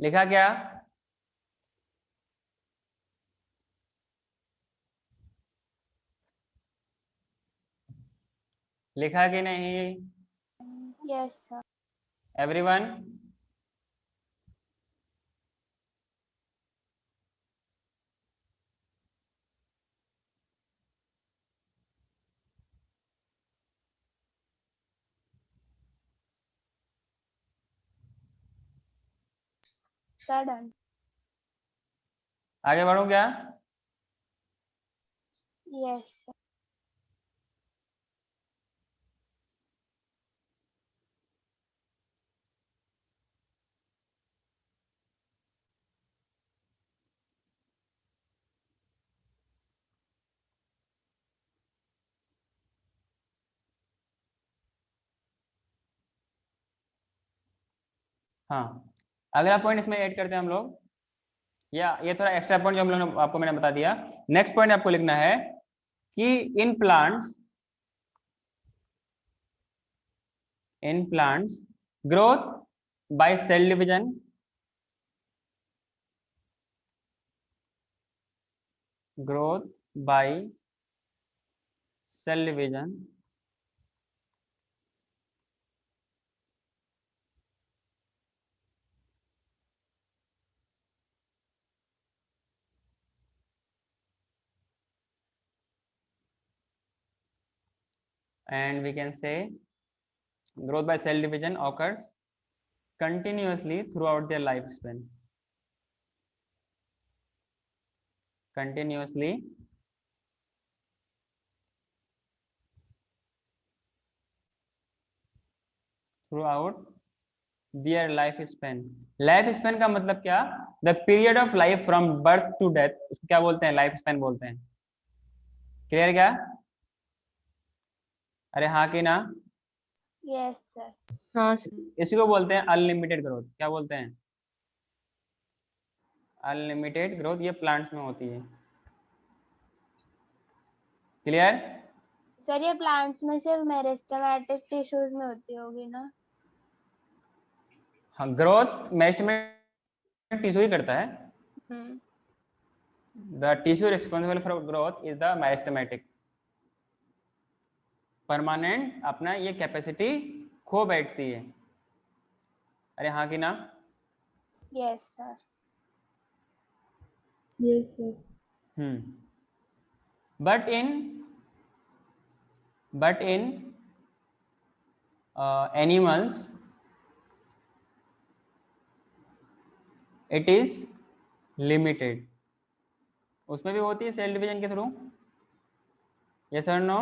S1: लिखा क्या? लिखा कि नहीं
S2: Yes, sir.
S1: Everyone?
S2: Sir, done.
S1: आगे बढ़ूं क्या?
S2: Yes, sir.
S1: हाँ, अगला पॉइंट इसमें ऐड करते हैं हम लोग, या ये थोड़ा एक्स्ट्रा पॉइंट जो हम लोग आपको मैंने बता दिया। नेक्स्ट पॉइंट आपको लिखना है कि in plants growth by cell division, growth by cell division and we can say growth by cell division occurs continuously throughout their lifespan. Continuously throughout their life span. Life span का मतलब क्या? The period of life from birth to death, उसको क्या बोलते हैं? Life span बोलते हैं। Clear क्या? अरे हाँ कि ना?
S2: Yes, sir.
S3: हाँ sir.
S1: इसी को बोलते हैं अनलिमिटेड ग्रोथ। क्या बोलते हैं? Unlimited growth. ये प्लांट्स में होती है। क्लियर?
S2: सर ये प्लांट्स में सिर्फ मेरिस्टेमेटिक टिश्यूज में होती होगी ना?
S1: हाँ, ग्रोथ मेरिस्टेमेटिक टिश्यू ही करता है। The tissue responsible for growth is the meristematic. Permanent अपना ये कैपेसिटी खो बैठती है। अरे हाँ कि ना?
S2: Yes, sir.
S4: Yes, sir.
S1: But in animals it is limited. उसमें भी होती है सेल डिवीजन के थ्रू। यस और नो?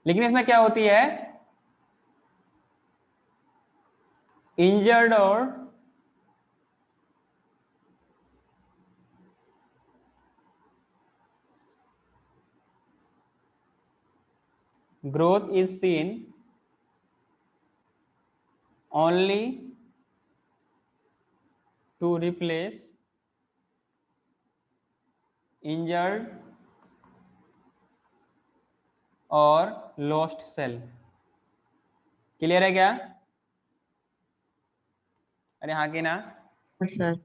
S1: लेकिन इसमें क्या होती है? इंजर्ड और growth is seen only to replace injured और lost cell। क्लियर है क्या? अरे हाँ कि ना?
S3: सर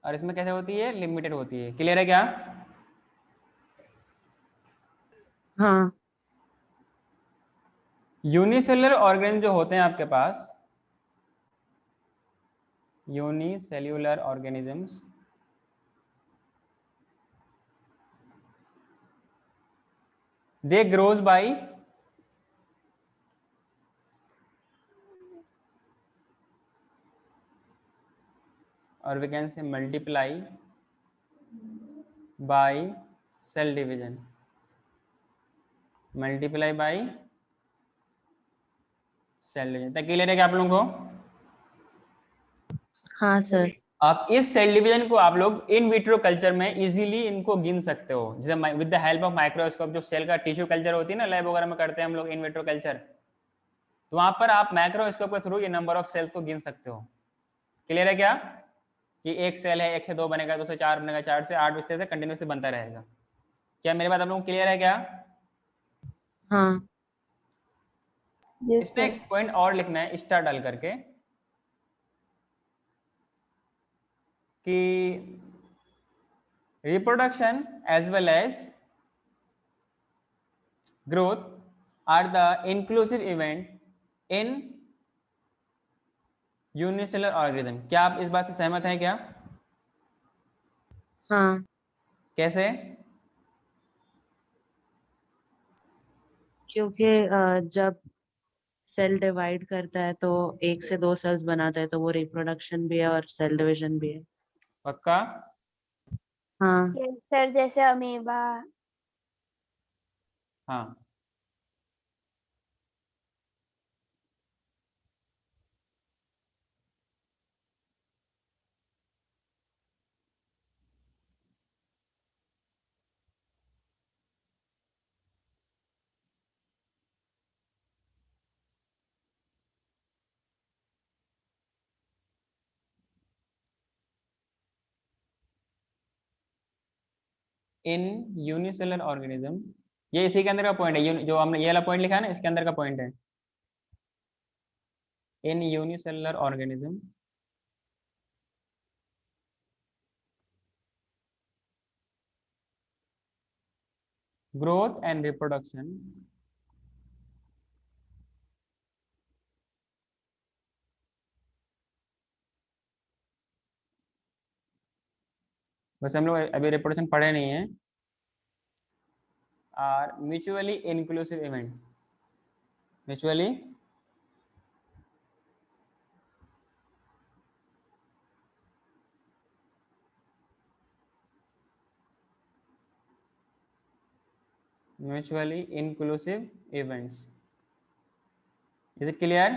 S1: और इसमें कैसे होती है? लिमिटेड होती है। क्लियर है क्या?
S3: हाँ
S1: यूनिसेलुलर ऑर्गेनिज्म जो होते हैं आपके पास, unicellular organisms, they grows by और we can say multiply by cell division. Multiply by cell division. तो क्लियर है क्या आप लोगों को?
S3: हाँ सर।
S1: आप इस सेल डिवीजन को आप लोग इन विट्रो कल्चर में इजीली इनको गिन सकते हो, जैसे with the help of microscope. जो सेल का टिश्यू कल्चर होती है ना, लैब वगैरह में करते हैं हम लोग इन विट्रो कल्चर, तो वहां पर आप माइक्रोस्कोप के थ्रू ये नंबर ऑफ सेल्स को गिन सकते हो। क्लियर है क्या? कि एक सेल है, 1 से 2 बनेगा, 2 से 4 बनेगा, 4 से 8, इस तरह से कंटिन्यूसली बनता रहेगा। क्या मेरी बात आप लोगों को क्लियर है क्या?
S3: हाँ
S4: Yes,
S1: इसमें
S4: sir.
S1: एक पॉइंट और लिखना है स्टार डाल करके कि reproduction as well as growth are the inclusive event in unicellular organism। क्या आप इस बात से सहमत हैं क्या?
S3: हाँ
S1: कैसे?
S3: क्योंकि जब सेल डिवाइड करता है तो 1 से 2 सेल्स बनाता है, तो वो रिप्रोडक्शन भी है और सेल डिवीजन भी है।
S1: पक्का?
S3: हाँ
S2: Yes, sir. जैसे अमीबा।
S1: हाँ। इन यूनिसेलुलर ऑर्गेनिज्म, ये इसी के अंदर का पॉइंट है, जो हमने ये वाला पॉइंट लिखा है ना, इसके अंदर का पॉइंट है। इन unicellular organism growth and reproduction वैसे हम लोग अभी रिप्रोडक्शन पढ़े नहीं है, are mutually inclusive event. Mutually mutually inclusive events. Is it clear?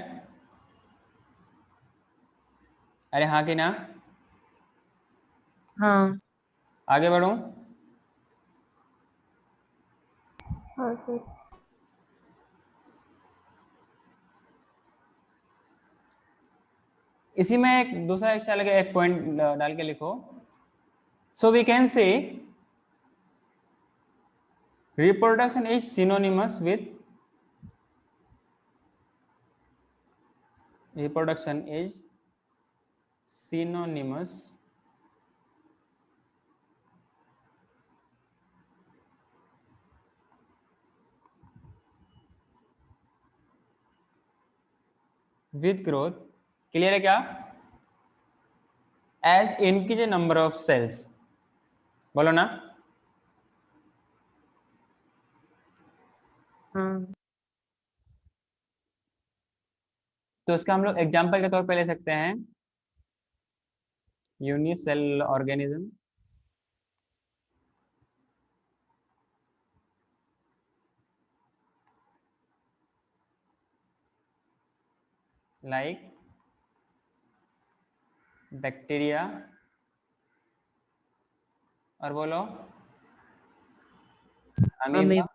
S1: अरे हाँ कि ना?
S3: हाँ।
S1: आगे बढ़ूं?
S4: हाँ सर।
S1: इसी में एक दूसरा स्टाइल का एक पॉइंट डाल के लिखो। So we can say reproduction is synonymous with reproduction is synonymous with growth। Clear है क्या? as increase number of cells। बोलो ना।
S3: हाँ।
S1: तो इसका हम लोग एग्जाम्पल के तौर पे ले सकते हैं यूनिसेल ऑर्गेनिज्म, लाइक बैक्टीरिया, और बोलो अमीबा,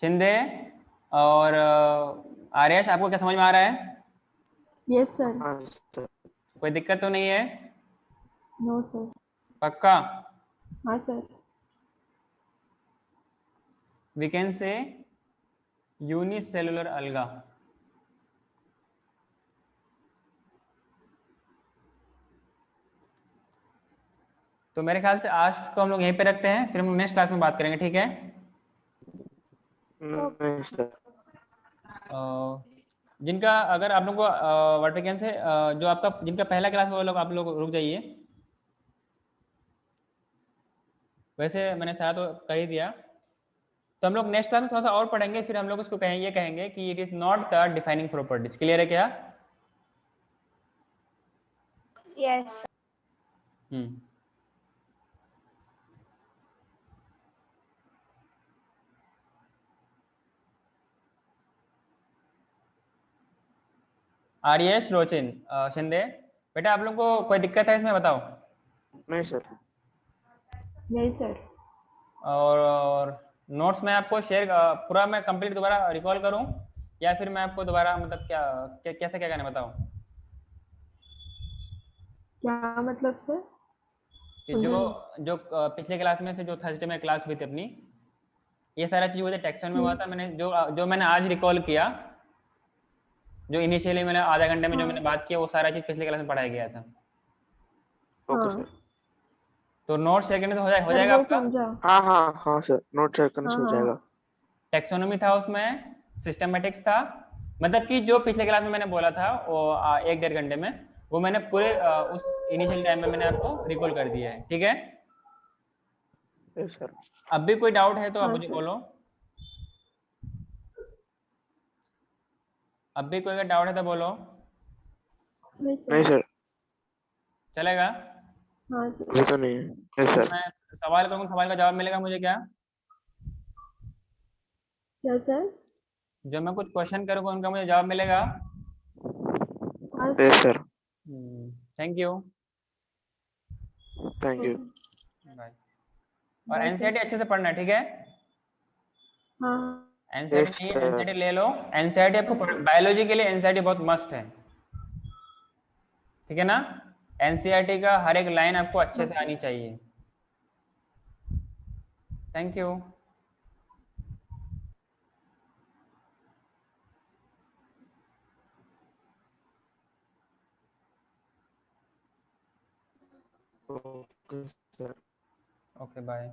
S1: शिंदे और आर्यस। आपको क्या समझ में आ रहा है?
S4: Yes sir.
S5: हाँ सर।
S1: कोई दिक्कत तो नहीं है?
S4: No sir.
S1: पक्का?
S4: हाँ sir.
S1: We can say unicellular अलगा। तो मेरे ख्याल से आज को हम लोग यहीं पे रखते हैं, फिर हम नेक्स्ट क्लास में बात करेंगे, ठीक है?
S5: नहीं सर।
S1: जिनका अगर आप लोग को व्हाट वी कैन से जो आपका जिनका पहला क्लास वो लोग आप लोग रुक जाइए। वैसे मैंने सारा तो कर ही दिया, तो हम लोग नेक्स्ट क्लास में थोड़ा सा और पढ़ेंगे, फिर हम लोग उसको कहेंगे कि it is not the defining properties. Clear है क्या?
S2: Yes.
S1: आर्यश, रोचिन, शिंदे, बेटा आप लोग को कोई दिक्कत है इसमें बताओ।
S5: नहीं सर।
S4: नहीं सर।
S1: और नोट्स में आपको शेयर पूरा मैं कंप्लीट दोबारा रिकॉल करूं, या फिर मैं आपको दोबारा मतलब कैसे क्या करना है बताओ?
S4: क्या मतलब सर?
S1: कि जो पिछले क्लास में से जो थर्सडे में क्लास हुई थी अपनी, ये सारा चीज मुझे टेक्सट में हुआ था। मैंने जो मैंने आज रिकॉल किया, जो इनिशियली मैंने आधा घंटे में जो मैंने बात किया, वो सारा चीज पिछले क्लास में पढ़ाया गया था।
S5: Okay sir.
S1: तो नोट शेयर करने से हो
S4: सर
S1: जाएगा
S4: वो
S1: आपका?
S4: समझा।
S5: हाँ हाँ हाँ सर, नोट शेयर करने से हो जाएगा।
S1: टेक्सोनोमी था उसमें, सिस्टमेटिक्स था, मतलब कि जो पिछले क्लास में मैंने बोला था वो 1-1.5 घंटे में, वो मैंने पूरे उस इनिशियल टाइम में मैंने आपको रिकॉल कर दिया है, ठीक है?
S5: Yes sir.
S1: अब भी कोई डाउट है तो आप
S4: हाँ
S1: मुझे
S4: सर।
S1: बोलो। अब भी कोई अगर डाउट है तो बोलो।
S5: नहीं सर।
S1: चलेगा?
S4: हाँ सर।
S5: अभी तो नहीं है। Yes sir.
S1: मैं सवाल करूँगा, सवाल का जवाब मिलेगा मुझे क्या?
S4: क्या सर?
S1: जब मैं कुछ क्वेश्चन करूँगा उनका मुझे जवाब मिलेगा?
S4: हाँ
S5: yes
S4: sir.
S5: Sir.
S1: Thank you,
S5: thank you.
S1: Bye. और
S4: बाय
S1: एनसीईआरटी
S4: सर।
S1: अच्छे से पढ़ना है, ठीक है?
S4: हाँ।
S1: एनसीईआरटी
S5: यस
S1: नहीं है,
S5: सर।
S1: एनसीईआरटी ले लो। एनसीईआरटी आपको बायोलॉजी के लिए एनसीईआरटी बहुत मस्ट है, ठीक है ना? एनसीईआरटी का हर एक लाइन आपको अच्छे से आनी चाहिए। Thank you.
S5: Okay sir.
S1: Okay bye.